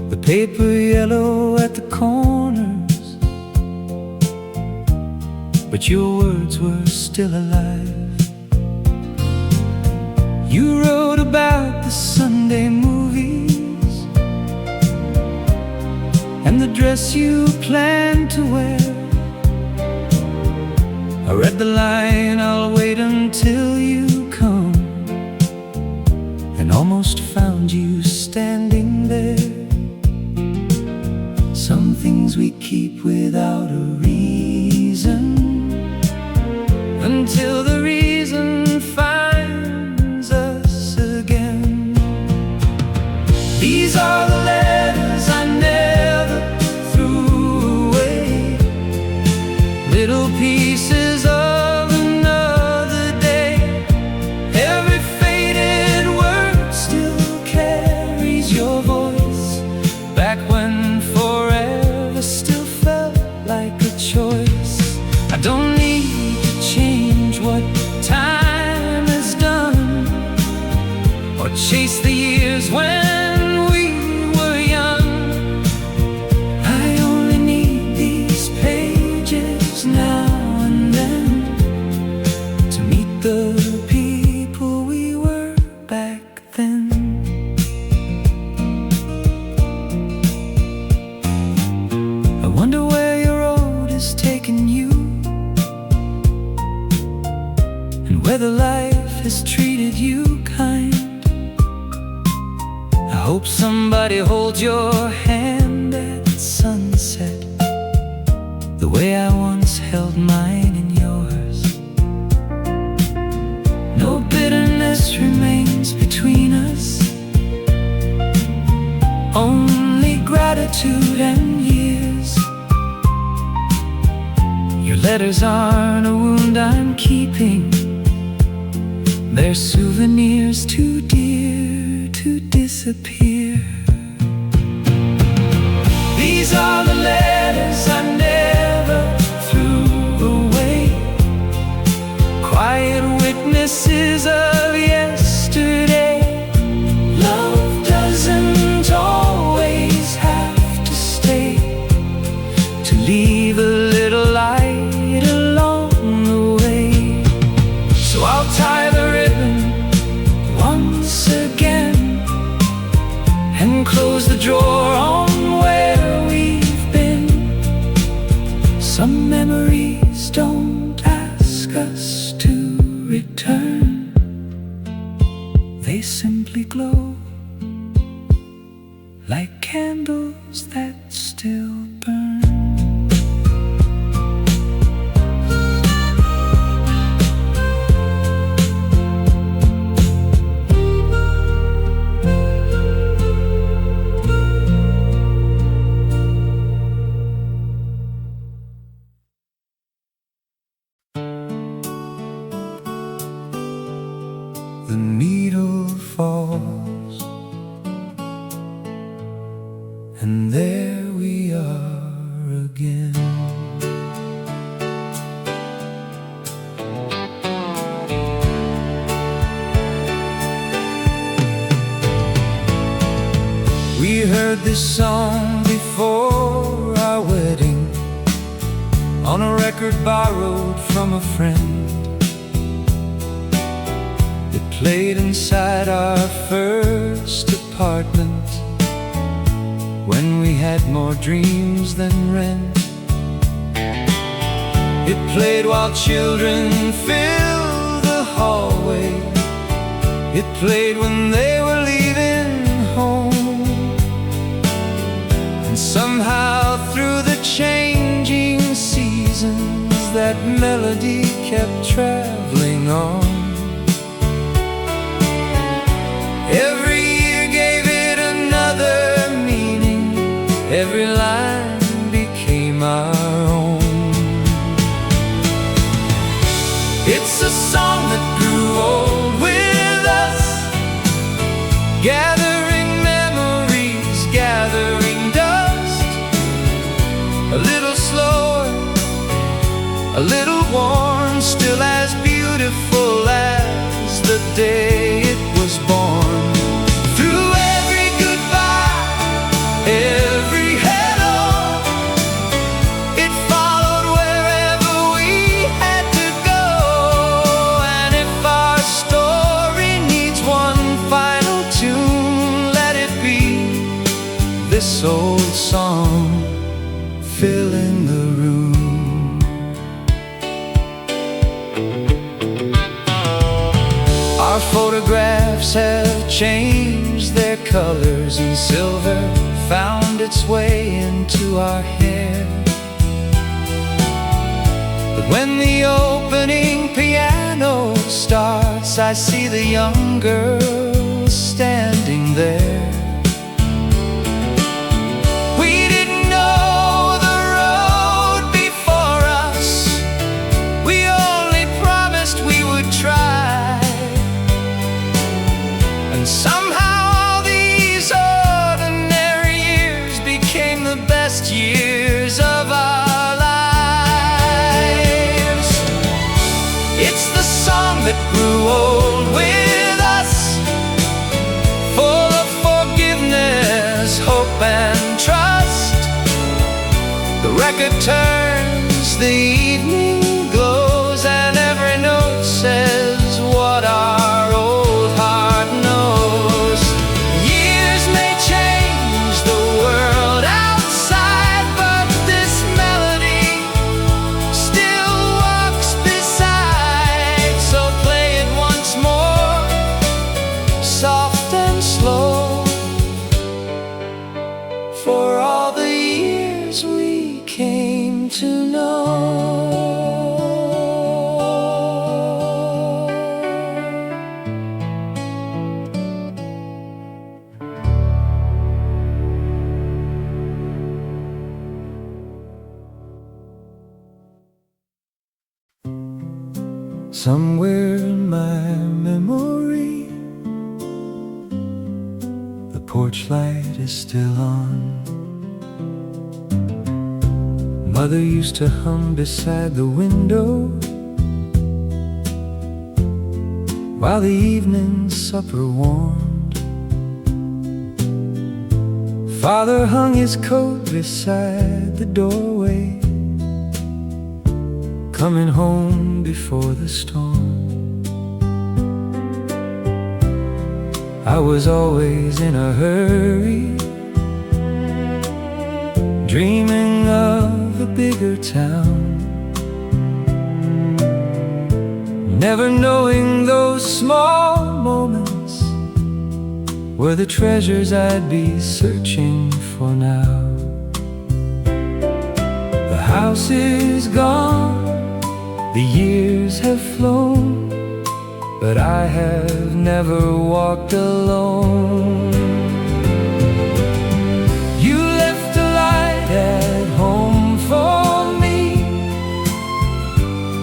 the paper yellow at the corners, but your words were still alive. You wrote about the Sunday movies and the dress you planned to wear. I read the line, I'll wait until you come, and almost found you standing there. Some things we keep without a reason, until the reason finds us again. These are the letters I never threw away, little pieces of another day. Every faded word still carries your voice, back when forever still felt like a choice. I don't need what time has done, or chase the years when we were young. I only need these pages now and then to meet the people we were back then. I wonder where your road is taking you, whether life has treated you kind. I hope somebody holds your hand at sunset, the way I once held mine in yours. No bitterness remains between us, only gratitude and years. Your letters aren't a wound I'm keeping, they're souvenirs too dear to disappear. These are the letters I never threw away, quiet witnesses of yesterday. Love doesn't always have to stay, to leave a little light along the way. So I'll tie the ribbon once again and close the drawer on where we've been. Some memories don't ask us to return, they simply glow like candles that still burn. The needle falls, and there we are again. We heard this song before our wedding, on a record borrowed from a friend. Played inside our first apartment, when we had more dreams than rent. It played while children filled the hallway. It played when they were leaving Somehow through the changing seasons, that melody kept traveling on. Every year gave it another meaning, every line became our own. It's a song that grew old with us, gathering memories, gathering dust. A little slower, a little worn, still as beautiful as the day it was born. Through every goodbye, every hello, it followed wherever we had to go. And if our story needs one final tune, let it be this old song filling the room. Our photographs have changed their colors, and silver found its way into our hair. But when the opening piano starts, I see the young girl standing there. We didn't know the road before us, we only promised we would try. And somehow all these ordinary years became the best years of our lives. It's the song that grew old with us, full of forgiveness, hope and trust. The record turns, the evening glows, and every note says what our old heart knows. Years may change the world outside, but this melody still walks beside. So play it once more, soft and slow, for all the years we came to know. Somewhere in my memory, the porch light is still on. Mother used to hum beside the window while the evening supper warmed. Father hung his coat beside the doorway, coming home before the storm. I was always in a hurry, dreaming of a bigger town, never knowing those small moments were the treasures I'd be searching for now. The house is gone, the years have flown, but I have never walked alone. You left a light at home for me,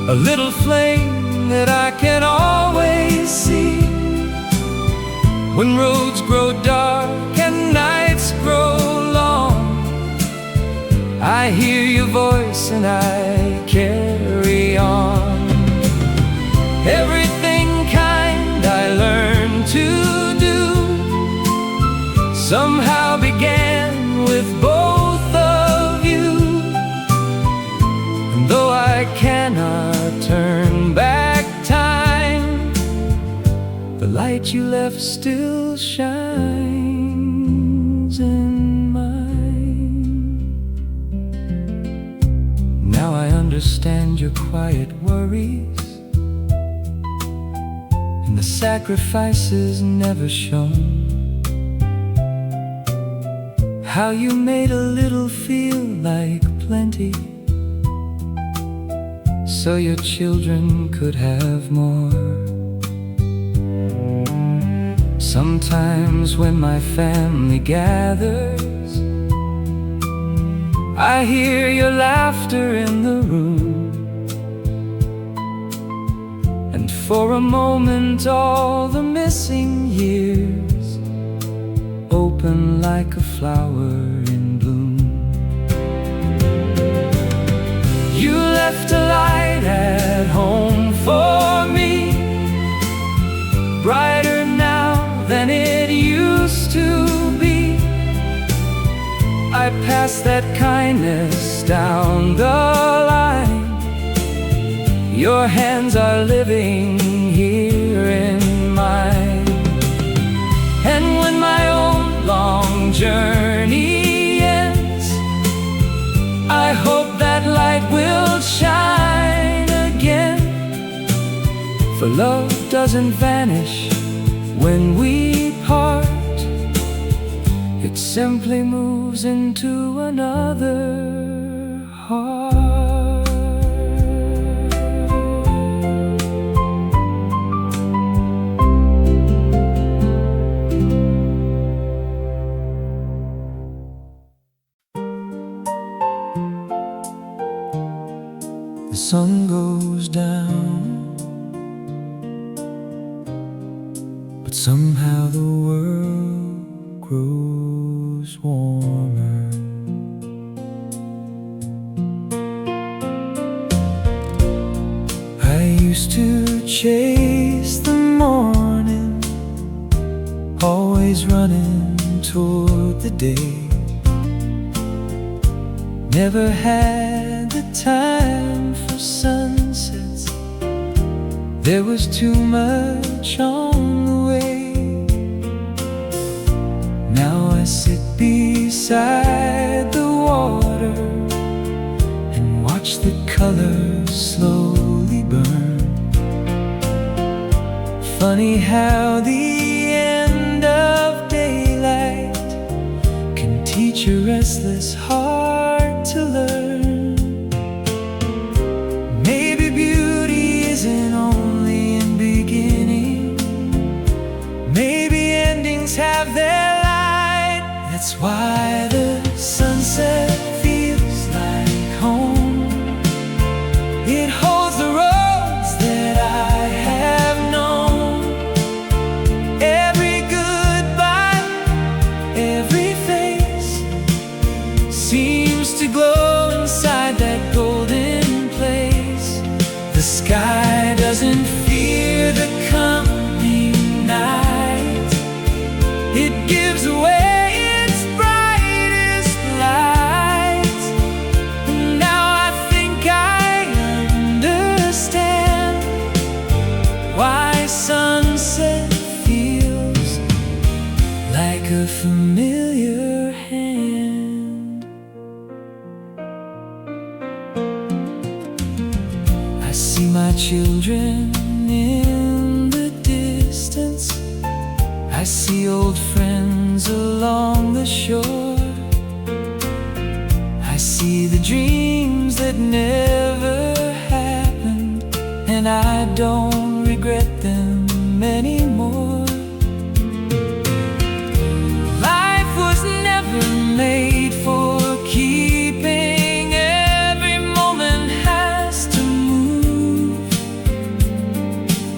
a little flame that I can always see. When roads grow dark and nights grow long, I hear your voice and I carry on. Everything kind I learned to do somehow began with both of you. And though I cannot turn back time, the light you left still shines in mine. Now I understand your quiet worries and the sacrifices never shown. how you made a little feel like plenty, so your children could have more. Sometimes when my family gathers, I hear your laughter in the room, and for a moment all the missing years open like a flower in bloom. You left a light at home for me, brighter now than it used to be. I pass that kindness down the line. Your hands are living here in mine. And when my own long journey ends, I hope that light will shine again. For love doesn't vanish when we part, it simply moves into another heart. The sun goes down, but somehow the world grows warmer. I used to chase the morning, always running toward the day. Never had the time for sunsets, there was too much on the way. Now I sit beside the water and watch the colors slowly burn. Funny how the end of daylight can teach a restless heart to learn. Maybe beauty isn't only in beginning, maybe endings have their light. That's why the sunset feels like home. It holds the roads that I have known. Every goodbye, every face seems to glow inside that golden place. The sky doesn't fear the coming night, it gives away its brightest light. And now I think I understand why sunset feels like a familiar hand. I see my children in the distance, I see old friends along the shore, I see the dreams that never happened, and I don't regret them anymore. Life was never made for keeping, every moment has to move.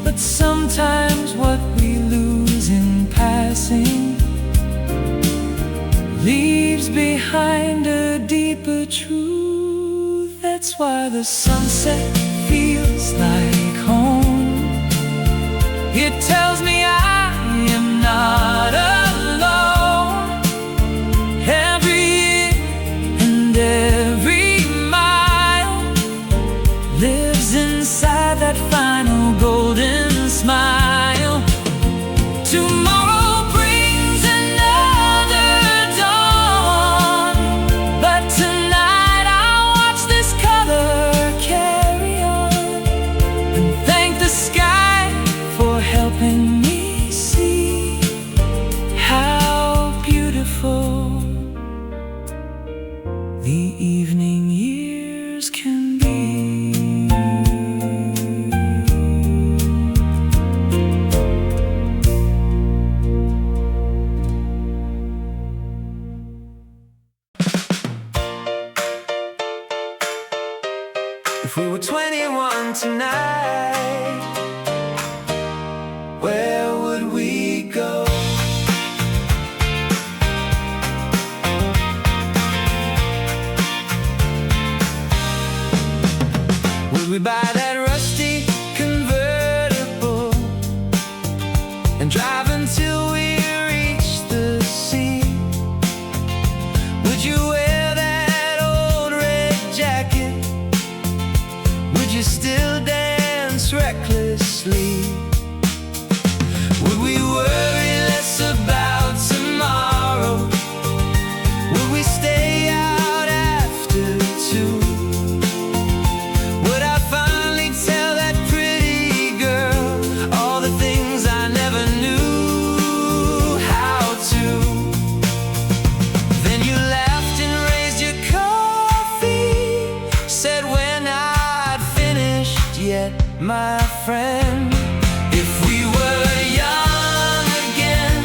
But sometimes what we lose in passing leaves behind a deeper truth. That's why the sunset feels like home. It tells me I am not alone. Every year and every mile lives inside that final golden smile. Tomorrow brings another dawn, but tonight I'll watch this color carry on. And 21 tonight, where would we go? Would we buy that rusty convertible and drive until we reach the sea? Would you wear that old red jacket? Would you still dance recklessly? Would we worry less about tomorrow? Would we stay out after 2? Would I finally tell that pretty girl all the things I never knew how to? Then you laughed and raised your coffee, said we're not finished yet, my friend. If we were young again,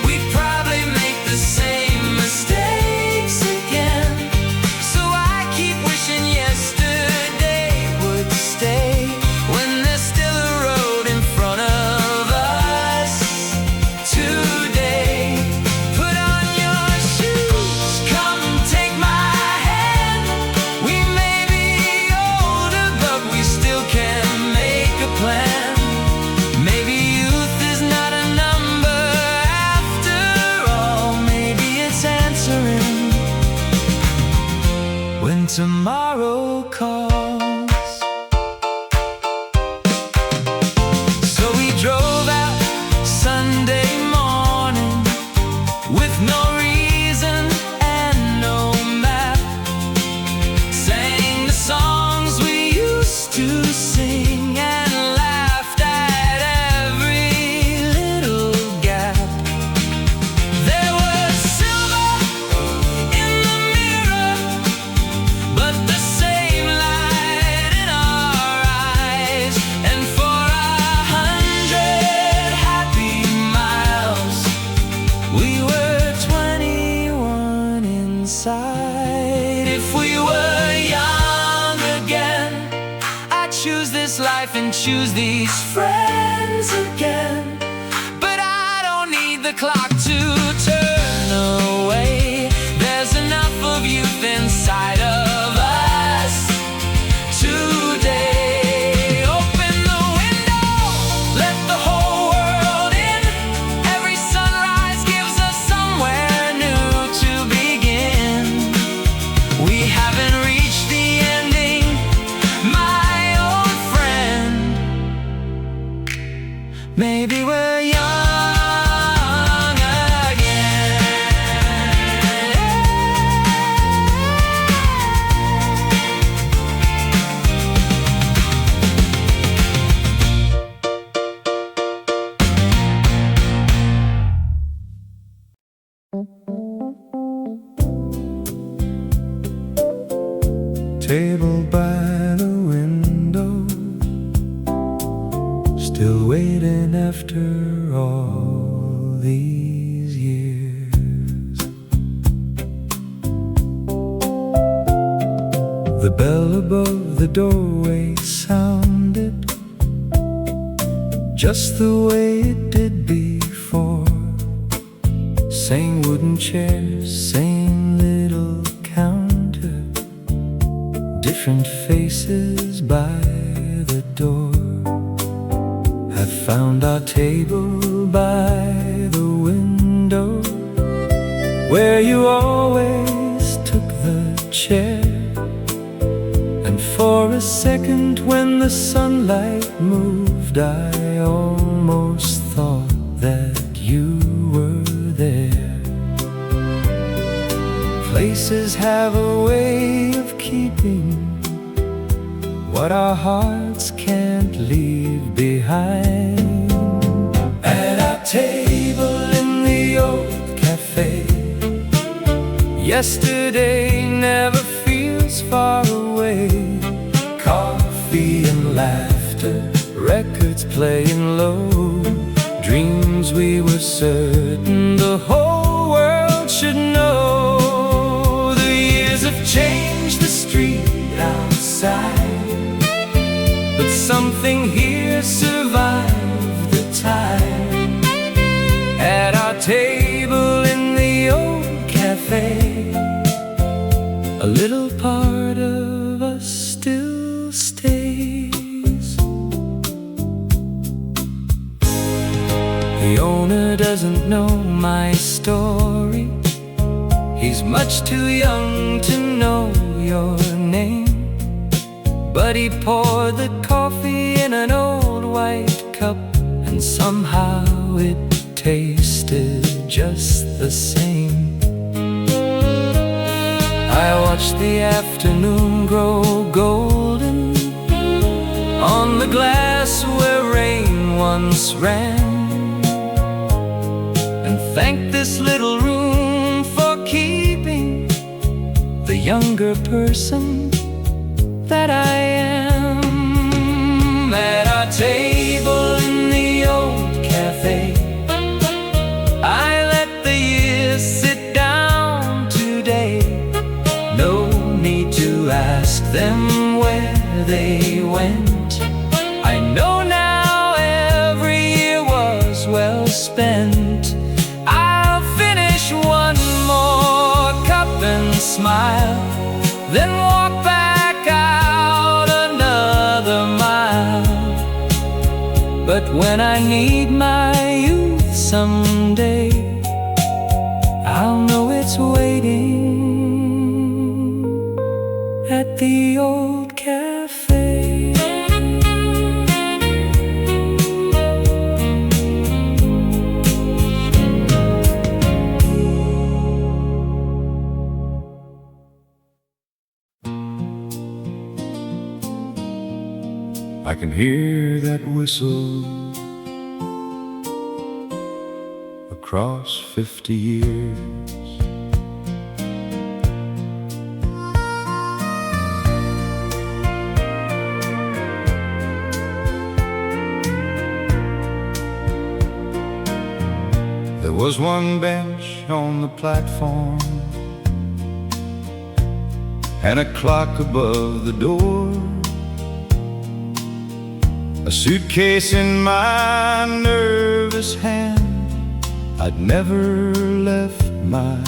we'd probably make the same mistakes again. So I keep wishing yesterday would stay, when there's still a road in front of us today. Put on your shoes, come take my hand. We may be older, but we still can make a plan. Maybe youth is not a number after all. Maybe it's answering when tomorrow calls. So we drove out Sunday morning with no reason and no map. Sang the songs we used to sing and laughed at every little gap. There was silver in the mirror, but the same light in our eyes. And for 100 happy miles, we were 21 inside. If we were young again, I'd choose this life and choose these friends again. But I don't need the clock to turn away. There's enough of youth inside of us today. Open the window, let the whole world in. Every sunrise gives us somewhere new to begin. We haven't reached the ending, my old friend. Maybe we're young again. Table by the window, still waiting after all these years. The bell above the doorway sounded just the way it did before. Same wooden chairs, same little counter, different faces by the door. I found our table by the window, where you always took the chair. And for a second, when the sunlight moved, I almost thought that you were there. Places have a way of keeping what our hearts can't leave behind. At our table in the old cafe, yesterday never feels far away. Coffee and laughter, records playing low, dreams we were certain the whole world should know. The years have changed the street outside, Nothing here survived the time. At our table in the old cafe, a little part of us still stays. The owner doesn't know my story. He's much too young to know your name. But he poured the coffee in an old white cup, and somehow it tasted just the same. I watched the afternoon grow golden on the glass where rain once ran, and thanked this little room for keeping the younger person that I am. At our table in the old cafe, I let the years sit down today. No need to ask them where they went. I know now every year was well spent. I'll finish one more cup and smile, then walk back out another mile. But when I need my youth someday, I'll know it's waiting at the old cafe. I can hear that whistle across 50 years. There was one bench on the platform and a clock above the door, a suitcase in my nervous hand. I'd never left my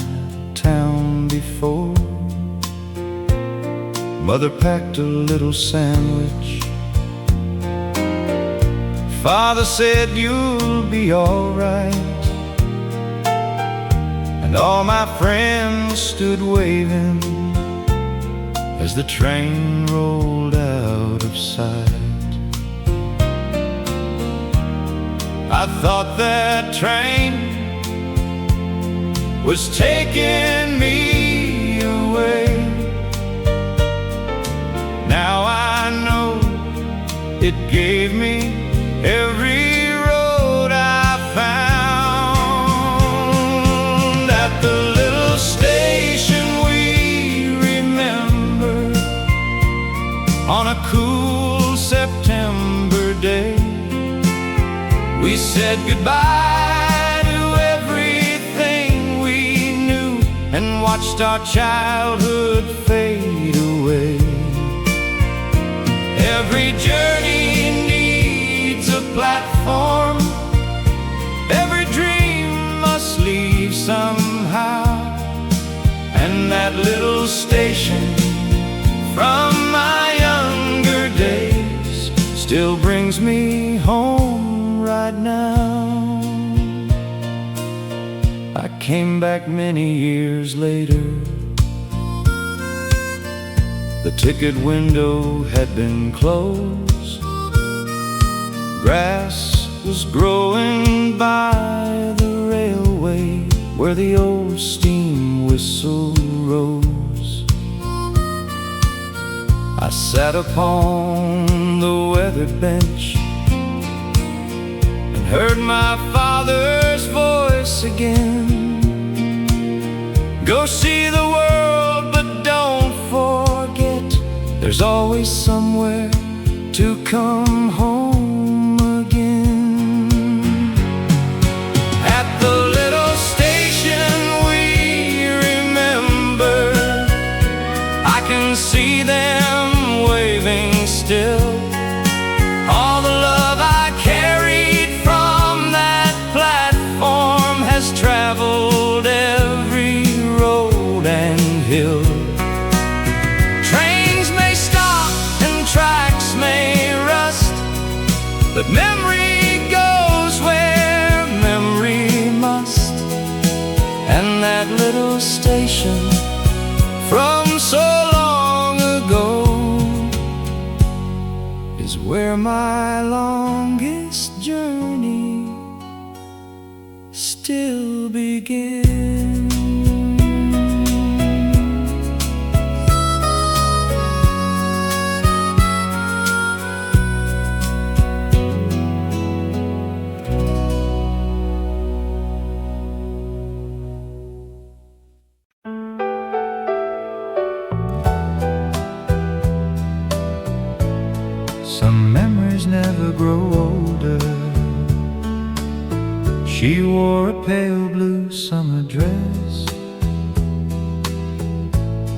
town before. Mother packed a little sandwich. Father said, "You'll be all right." And all my friends stood waving as the train rolled out of sight. I thought that train was taking me away. Now I know it gave me every road I found. At the little station we remember, on a cool September day, we said goodbye to everything we knew and watched our childhood fade away. Every journey needs a platform. Every dream must leave somehow. And that little station from my younger days still brings me home right now. I came back many years later. The ticket window had been closed. Grass was growing by the railway where the old steam whistle rose. I sat upon the weathered bench and heard my father's voice again. Go see the world, but don't forget, there's always somewhere to come home again. At the little station we remember, I can see them waving still. On But memory goes where memory must, and that little station from so long ago is where my longest journey still begins. Some memories never grow older. She wore a pale blue summer dress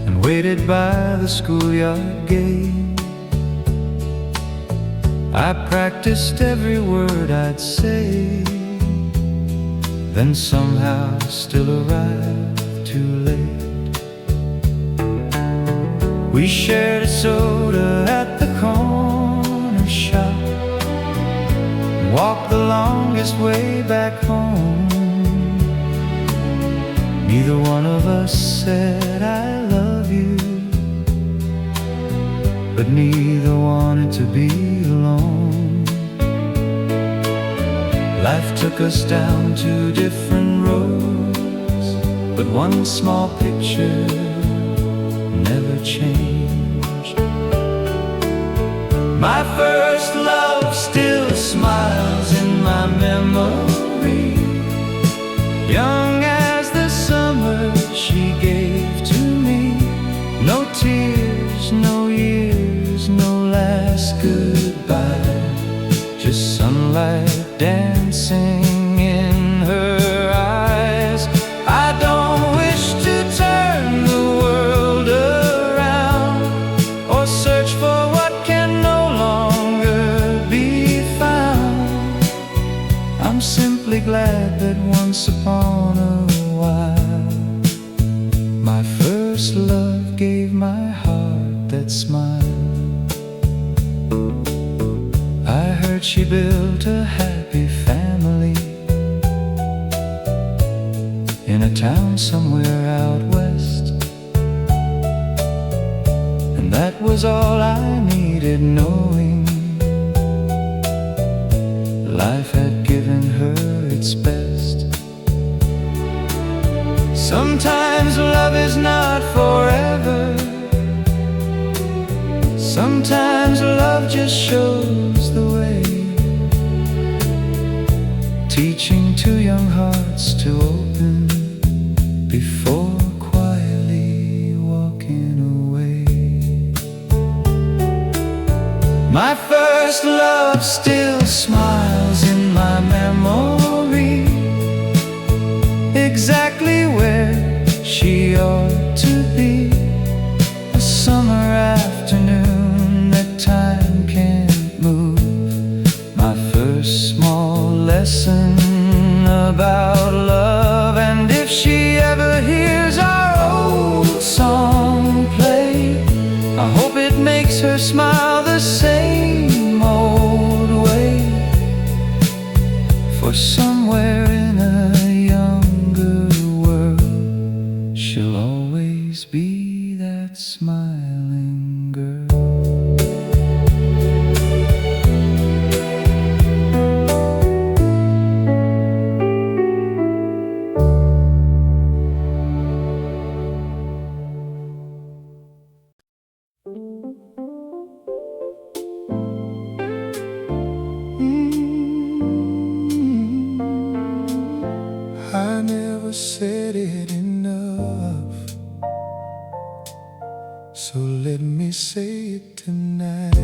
and waited by the schoolyard gate. I practiced every word I'd say, then somehow still arrived too late. We shared a soda at the corner shop, walked the longest way back home. Neither one of us said I love you, but neither wanted to be alone. Life took us down two different roads, but one small picture never changed. My first love still smiles in my memory. Young as the summer she gave to me. No tears, no years, no last goodbye. Just sunlight dancing in her eyes. I don't wish to turn the world around or search for what can no longer be found. I'm simply glad that once upon a while my first love gave my heart that smile. I heard she built a happy family in a town somewhere out west, and that was all I needed, knowing life had given her its best. Sometimes love is not forever. Sometimes love just shows the way, teaching two young hearts to open before quietly walking away. My first love still smiles in my memory, exactly where she ought to be. A summer afternoon that time can't move. My first small lesson about love, and if she ever hears our old song play, I hope it makes her smile the same old way. For somewhere in a younger world she'll always be that smiling girl. I never said it enough, so let me say it tonight.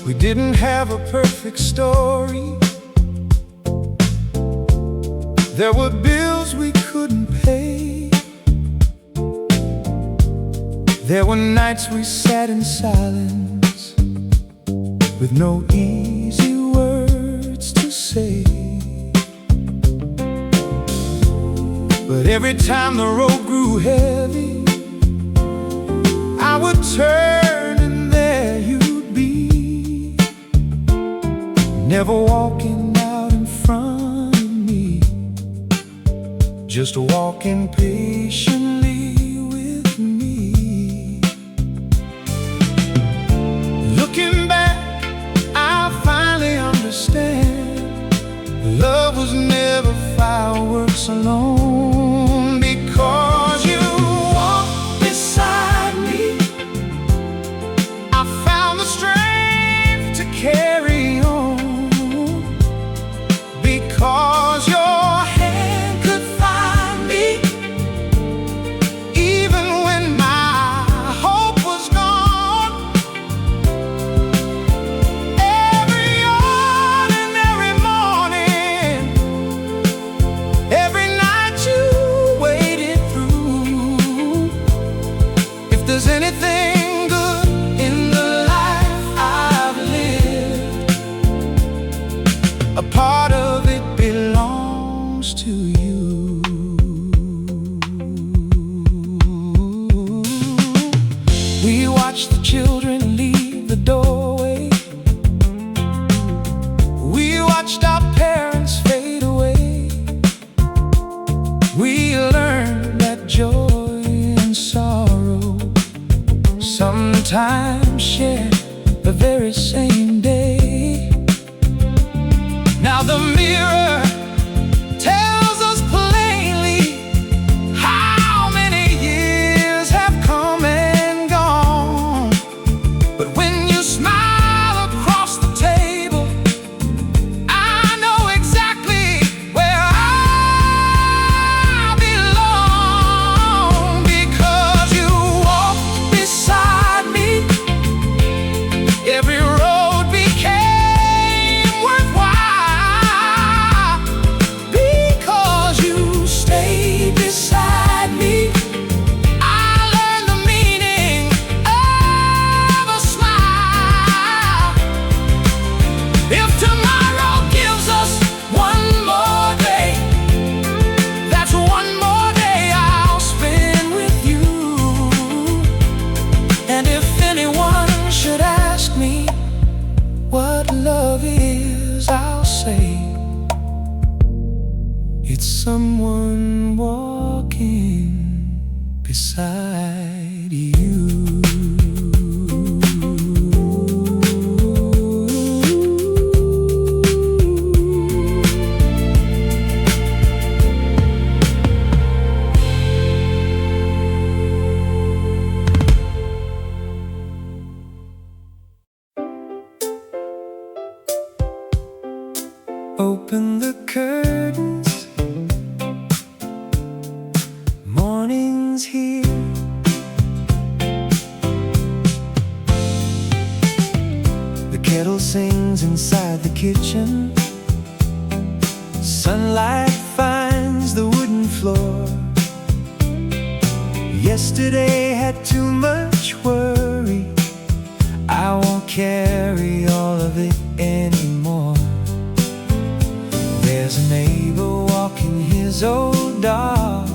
We didn't have a perfect story. There were bills we couldn't pay. There were nights we sat in silence with no easy words to say. But every time the road grew heavy, I would turned and there you'd be, never walking out in front of me, just walking patiently with me. Looking back, I finally understand love was never fireworks alone, because you walked beside me. I found the strength to carry on, because your hand could find me even when my hope was gone. Every ordinary morning, every night you waited through. If there's anything good in the life I've lived, a part of it belongs to you. We watch the children leave the doorway. We watched our parents fade away. We learned that joy and sorrow sometimes share the very same day. Now the mirror tells us plainly how many years have come and gone. But when you smile across the table, I know exactly where I belong, because you walked beside me. Every road became worthwhile, because you stayed beside me. I learned the meaning of a smile. If tomorrow gives us one more day, that's one more day I'll spend with you. And if anyone should ask me what love is, I'll say it's someone walking beside you. Open the curtains, morning's here. The kettle sings inside the kitchen. Sunlight finds the wooden floor. Yesterday had too much worry. I won't carry all of it anymore. There's a neighbor walking his old dog.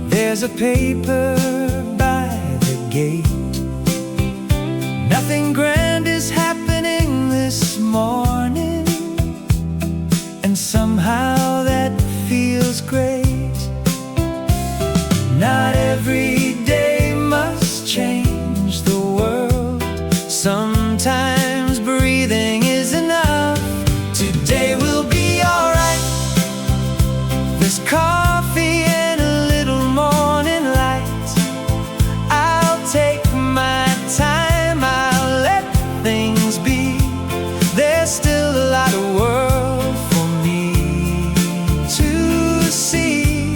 There's a paper by the gate. Nothing grand is happening this morning, and somehow that feels great. Not every day must change the world. Sometimes breathing is enough. Today will be alright. There's coffee and a little morning light. I'll take my time, I'll let things be. There's still a lot of world for me to see.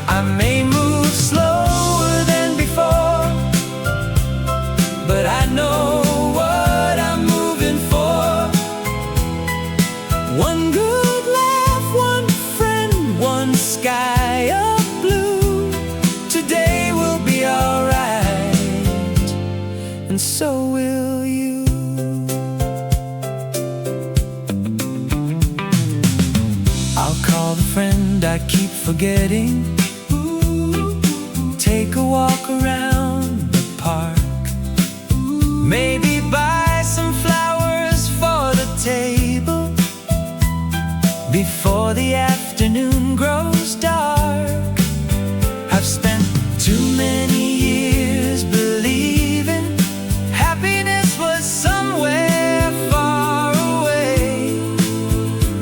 I may move slower than before, but I know what I'm moving for. One good laugh, one friend, one sky of blue. Today will be alright, and so will you. I'll call the friend I keep forgetting. Take a walk around the park. Maybe buy some flowers for the table before the afternoon grows dark. I've spent too many years believing happiness was somewhere far away.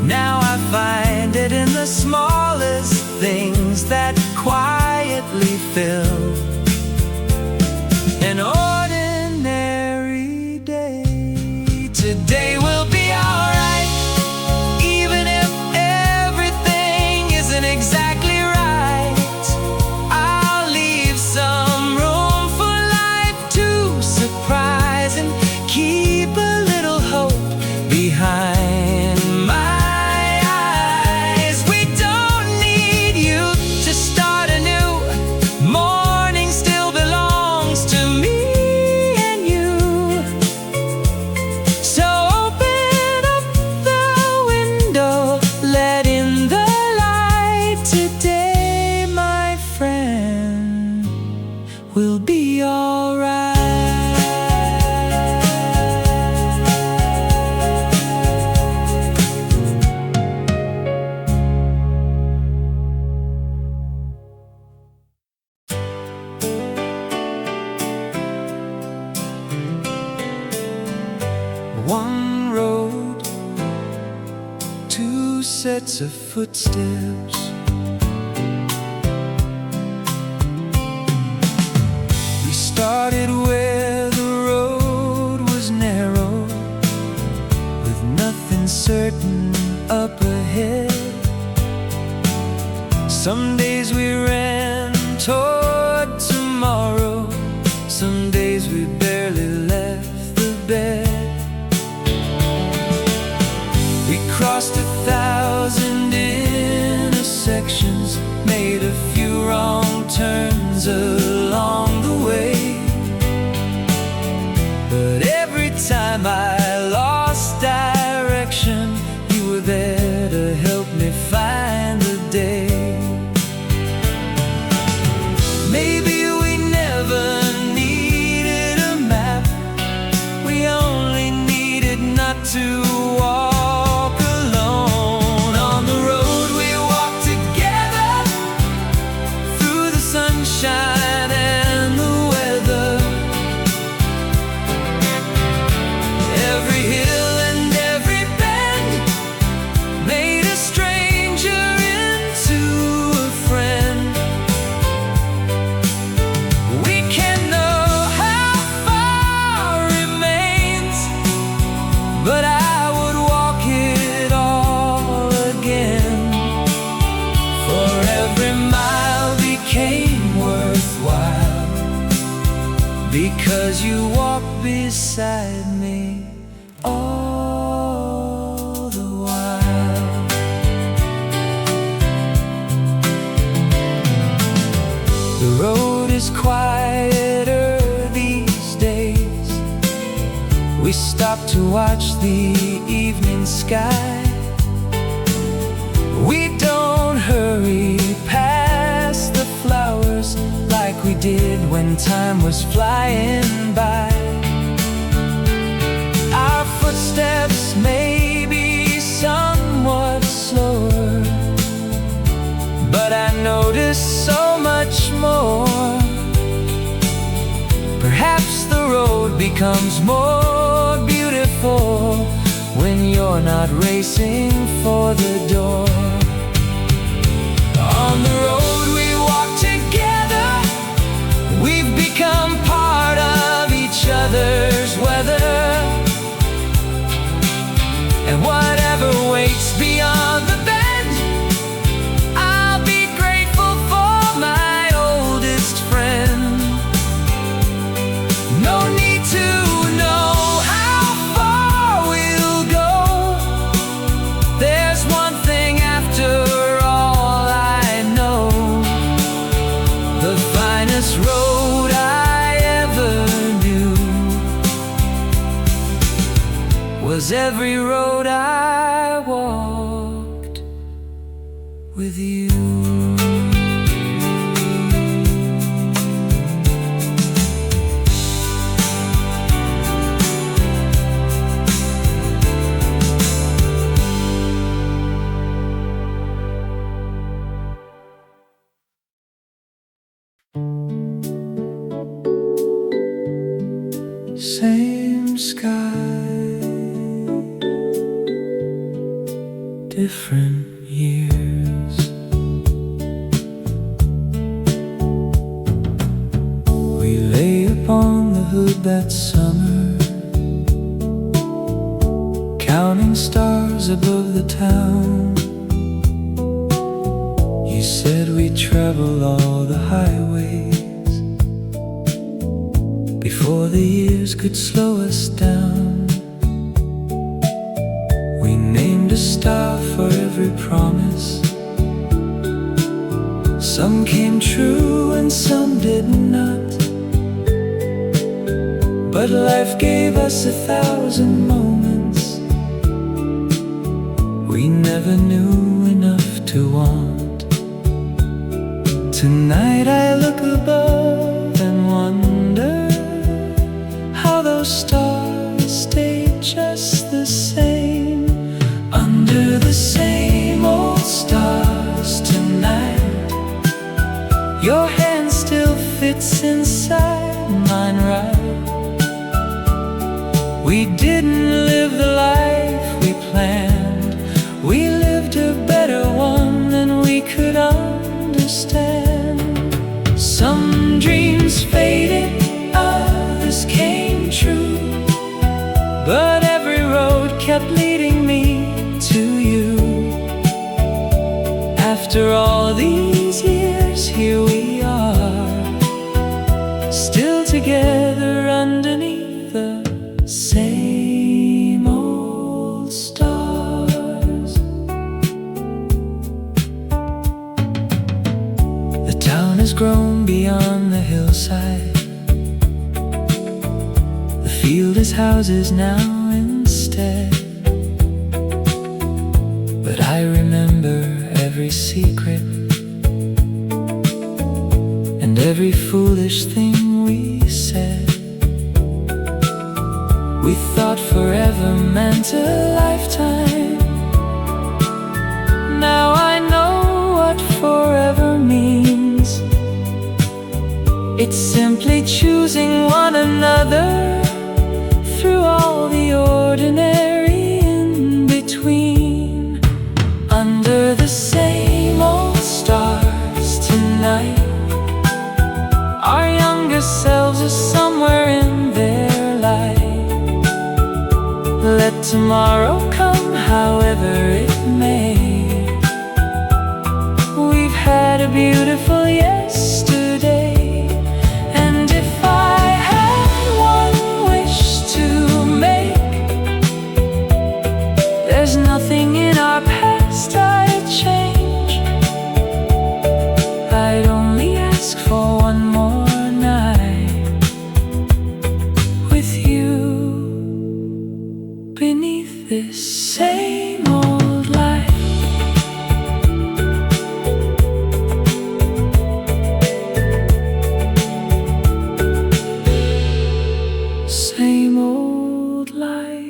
Now I find it in the smallest things that quietly fill an ordinary day. Today will be alright, even if everything isn't exactly right. I'll leave some room for life to surprise and keep a little hope behind my eyes. We don't need you to start anew. Morning still belongs to me and you. So open up the window, let in the light. Today, my friend, will be alright. One road, two sets of footsteps. We started where the road was narrow, with nothing certain up ahead. Some days we ran toward tomorrow, some days we barely left the bed. We crossed 1,000 intersections, made a few wrong turns along the way. But every time I lost direction, you were there to help me find the day. Maybe we never needed a map, we only needed not to walk alone. On the road we walked together, through the sunshine and the weather. Every hill and every bend made a stranger into a friend. We can't know how far remains, but I would walk it all again. For every mile became worthwhile, because you walked beside me all the while. The road is quieter these days. We stop to watch the evening sky. We don't hurry past the flowers like we did when time was flying by. Our footsteps may be somewhat slower, but I notice so much more. Perhaps the road becomes more beautiful when you're not racing for the door. On the road we walk together, we've become part of each other's weather. And whatever waits beyond the bend, I'll be grateful for my oldest friend. No need to know how far we'll go. There's one thing after all I know. The finest road I ever knew was every road I walked with you. different years. We lay upon the hood that summer, counting stars above the town. You said we'd travel all the highways before the years could slow us down. We named a star for every promise. Some came true and some did not, but life gave us 1,000 moments we never knew enough to want. Tonight I look above and wonder how those stars stayed just the same, under the same old stars tonight. Your hand still fits inside mine, right? We didn't live the life we planned. We lived a better one than we could understand. Some dreams faded, others came true, but every road kept leading me to you. After all these years, here we are, still together underneath the same old stars. The town has grown beyond the hillside. The field is houses now instead. But I remember every secret and every foolish thing we said. We thought forever meant a lifetime. Now I know what forever means. It's simply choosing one another through all the ordinary in between. Under the same old stars tonight, our younger selves are somewhere in their light. Let tomorrow come however it may. We've had a beautiful yesterday, and if I had one wish to make, there's nothing in our past I'd change. I'd only ask for one more night with you beneath this same old light. Same old light.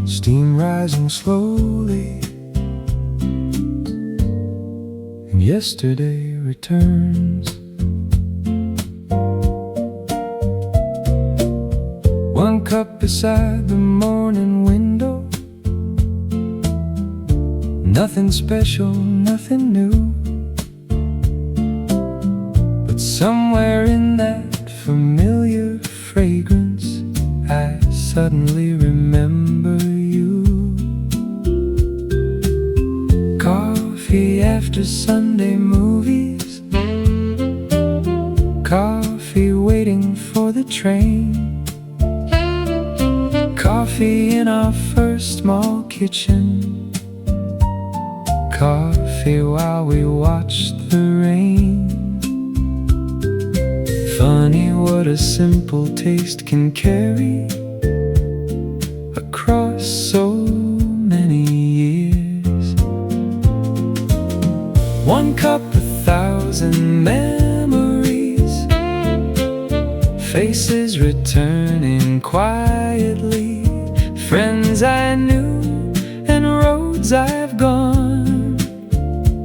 Steam rising slowly, and yesterday returns. One cup beside the morning window, nothing special, nothing new, but somewhere in that familiar fragrance I suddenly remember you. Coffee after Sunday movies, coffee waiting for the train, coffee in our first small kitchen, coffee while we watched the rain. Funny what a simple taste can carry across so many years. One cup, 1,000 memories, faces returning quietly, friends I knew and roads I've gone.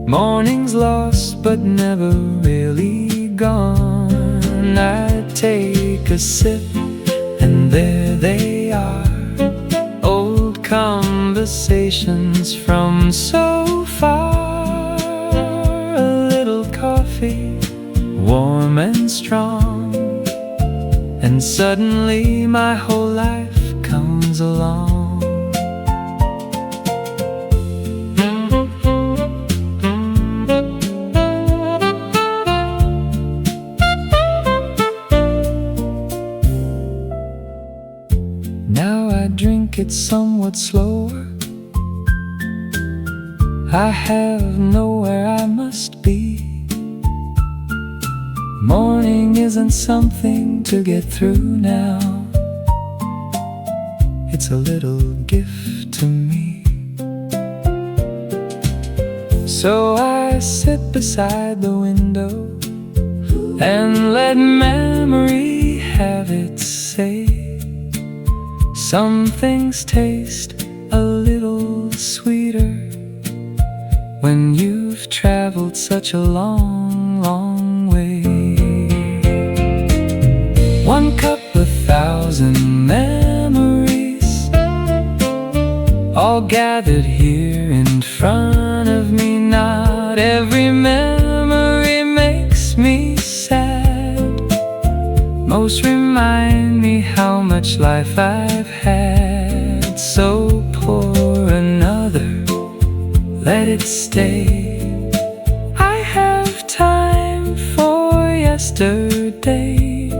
Mornings lost but never really gone. I take a sip and there they are, old conversations from so far. A little coffee, warm and strong, and suddenly my whole life comes along. Now I drink it somewhat slower. I have nowhere I must be. Morning isn't something to get through now. It's a little gift to me. So I sit beside the window and let memory have its say. Some things taste a little sweeter when you've traveled such a long, long way. One cup, 1,000 memories, all gathered here in front of me. Not every memory makes me sad. Most remind me how much life I've had. So pour another, let it stay. I have time for yesterday.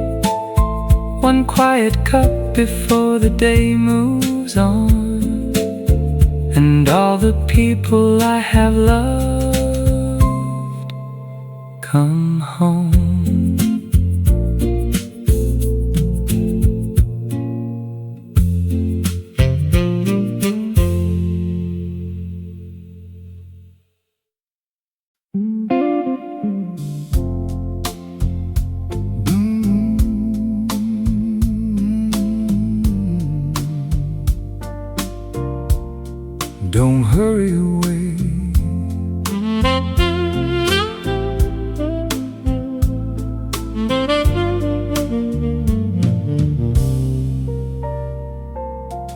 One quiet cup before the day moves on, and all the people I have loved come home. Don't hurry away.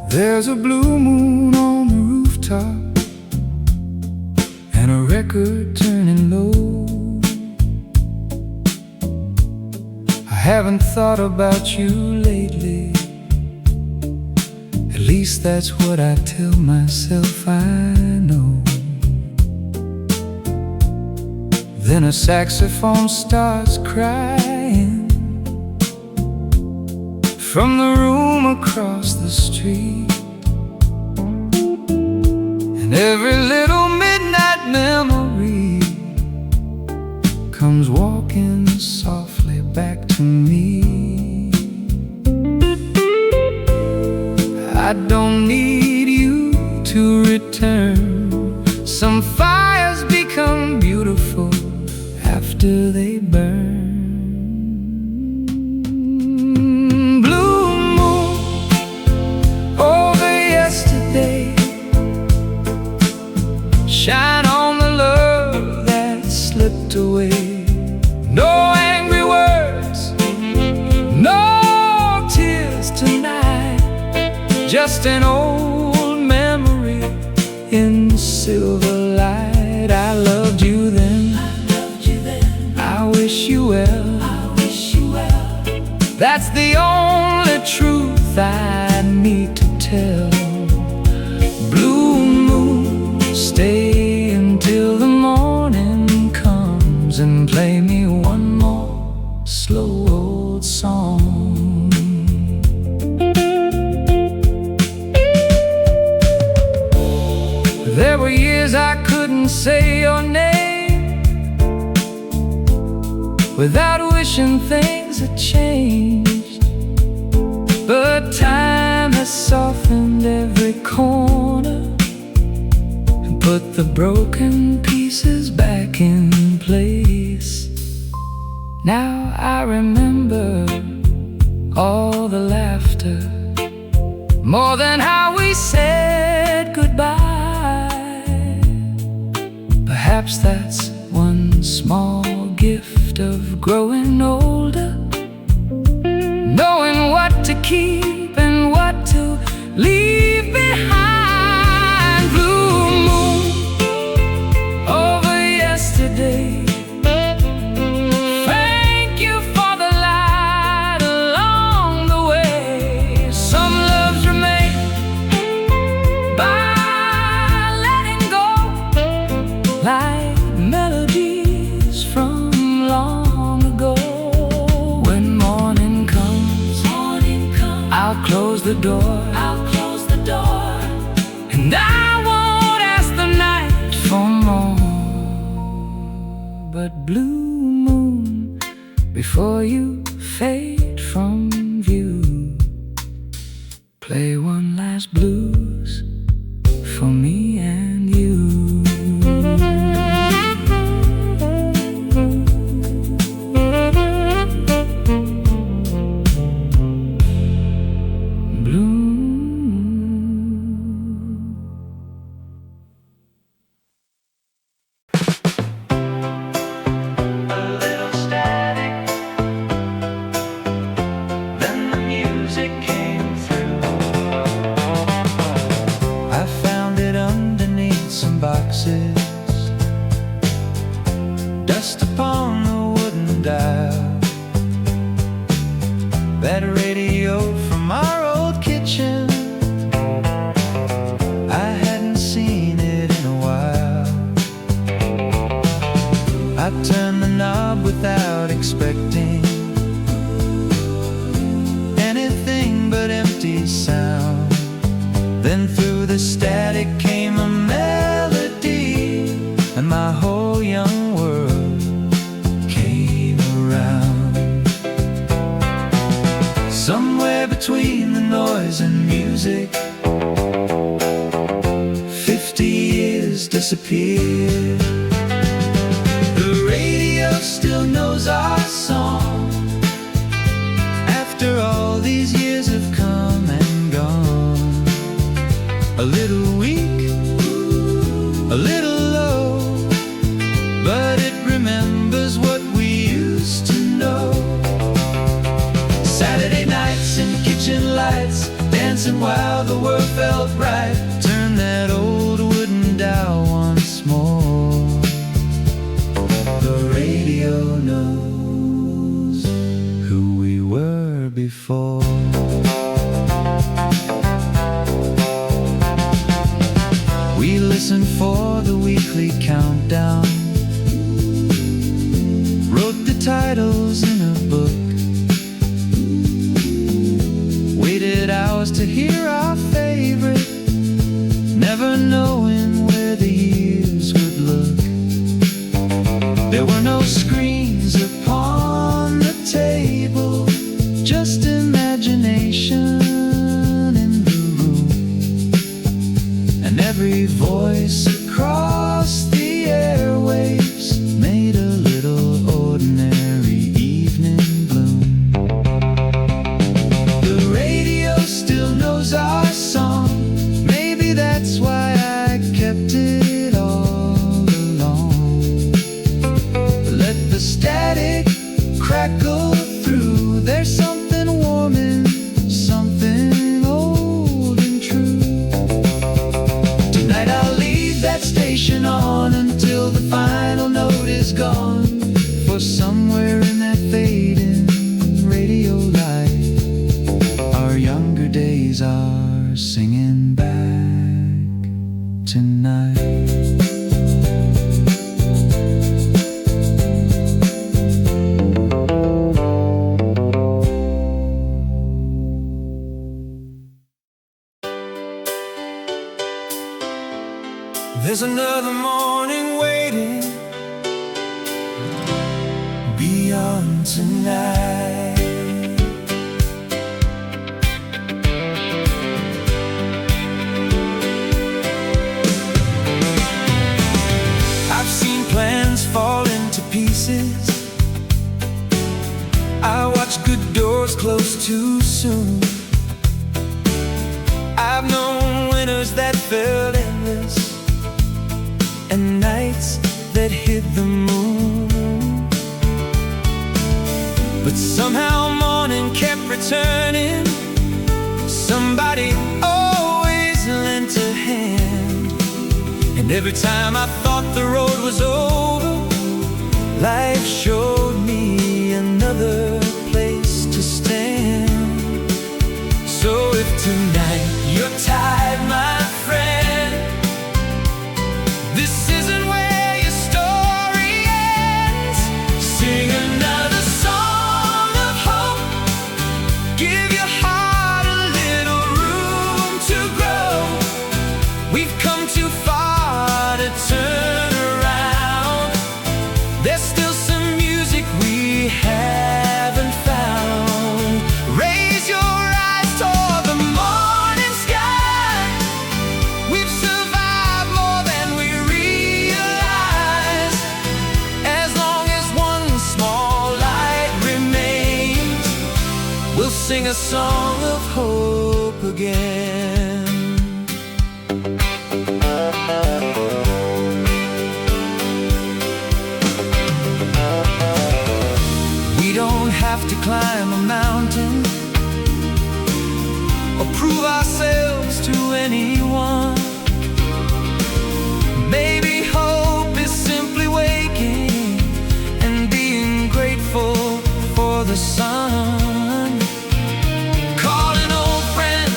There's a blue moon on the rooftop and a record turning low. I haven't thought about you lately. At least that's what I tell myself I know. Then a saxophone starts crying from the room across the street, and every little midnight memory comes walking softly back to me. I don't need you to return. Some fires become beautiful after they burn. Blue moon over yesterday, shine on the love that slipped away. No angry words, no tears tonight, just an old memory in silver light. I loved you then, I wish you well. That's the only truth I need to tell. Blue moon, stay until the morning comes and play me one more slow old song. There were years I couldn't say your name without wishing things had changed. But time has softened every corner and put the broken pieces back in place. Now I remember all the laughter, more than how we said goodbye. Perhaps that's one small gift of growing older, knowing what to keep and what to leave behind. Blue moon over yesterday, thank you for the light along the way. Some loves remain by letting go, like melodies from long ago. When morning comes, I'll close the door, and I won't ask the night for more. But blue moon, before you fade from view, play one last blues for me and you. Dust upon the wooden dial, that radio from our old kitchen, I hadn't seen it in a while. I turned the knob without expecting anything but empty sound. Then through the static came a melody, and my whole young world came around. Somewhere between the noise and music, 50 years disappeared. The radio still knows our song, after all these years have come and gone. A little weak, a little low, but it remembers what we used to know. Saturday nights and kitchen lights, dancing while the world felt right. Turn that old wooden dial once more. The radio knows who we were before. We listened for the weekly countdown, wrote the titles in a book, waited hours to hear our favorite, never knowing where the years would look. There were no screens upon the table, just imagination in the room, and every voice across the airwaves made a little ordinary evening bloom. The radio still knows our song, maybe that's why I kept it all along. Let the static crackle through, there's something warm in something old and true. Tonight I'll leave that station on until the final note is gone, for somewhere in that fading radio light, our younger days are singing back tonight. There's another morning waiting beyond tonight. I've seen plans fall into pieces, I watch good doors close too soon. I've known winners that felt endless, and nights that hid the moon. But somehow morning kept returning. Somebody always lent a hand. And every time I thought the road was over, life showed me another place to stand. So if tonight you're tired, my friend, this isn't where your story ends. Sing another song of hope. Give your heart a little room to grow. We've come too far to turn around. There's still some music we haven't found. Raise your eyes toward the morning sky. We've survived more than we realize. As long as one small light remains, we'll sing a song of hope again. We don't have to climb a mountain or prove ourselves to anyone. Maybe hope is simply waking and being grateful for the sun. Call an old friend,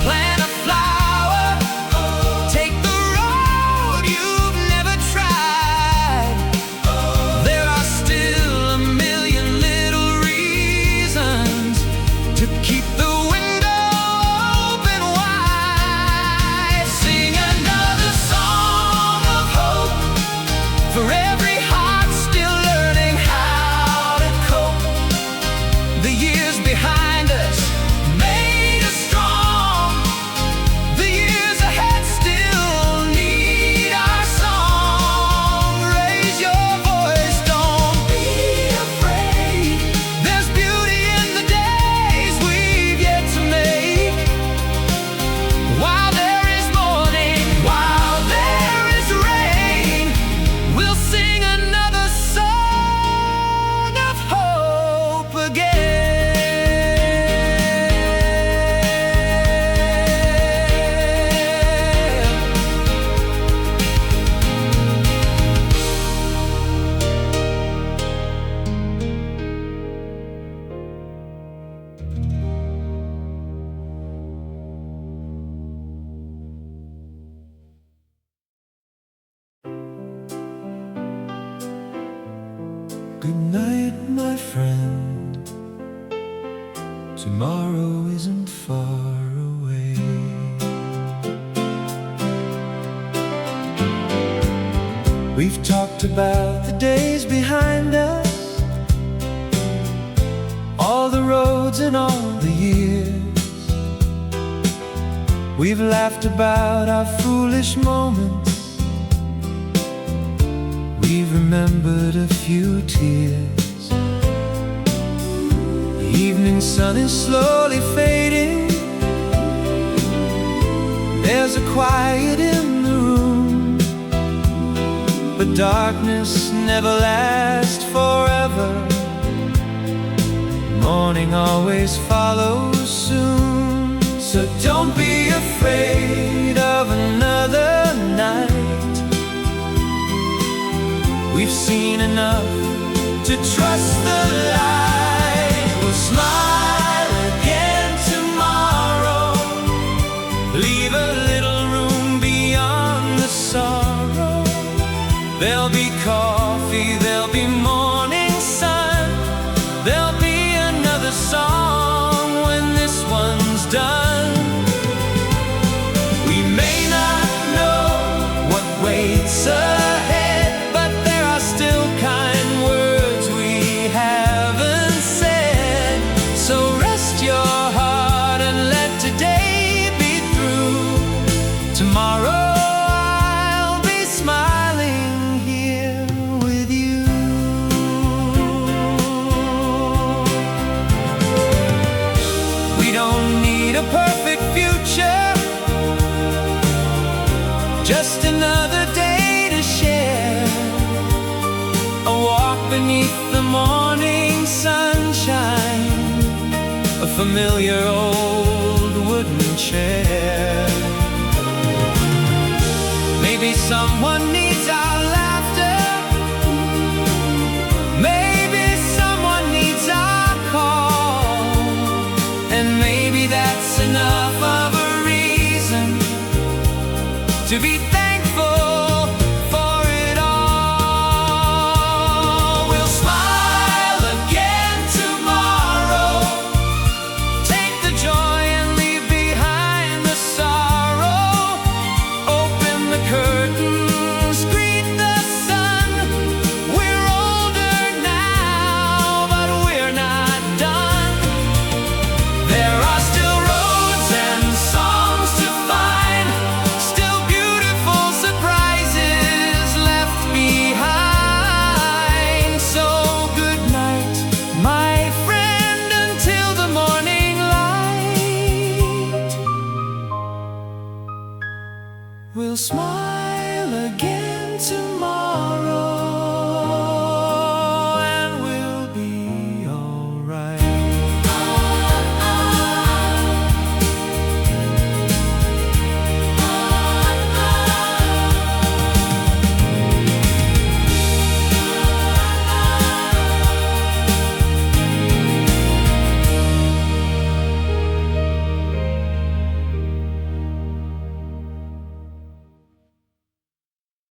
plant a flower, take the road you've never tried. There are still a million little reasons to keep the window open wide. Sing another song of hope for every heart still learning how to cope. The years behind us made us strong. The years ahead still need our song. Raise your voice, don't be afraid. There's beauty in the days we've yet to make. While there is morning, while there is rain, we'll sing another song of hope again. Good night, my friend. Tomorrow isn't far away. We've talked about the days behind us, all the roads and all the years. We've laughed about our foolish moments. We've remembered a few tears. The evening sun is slowly fading. There's a quiet in the room, but darkness never lasts forever. Morning always follows soon. So don't be afraid of another night. We've seen enough to trust the light. We'll smile again tomorrow. Leave a little room beyond the sorrow. There'll be coffee, there'll be morning sun. There'll be another song when this one's done. We may not know what waits ahead, but there are still kind beneath the morning sunshine, a familiar old wooden chair. Maybe someone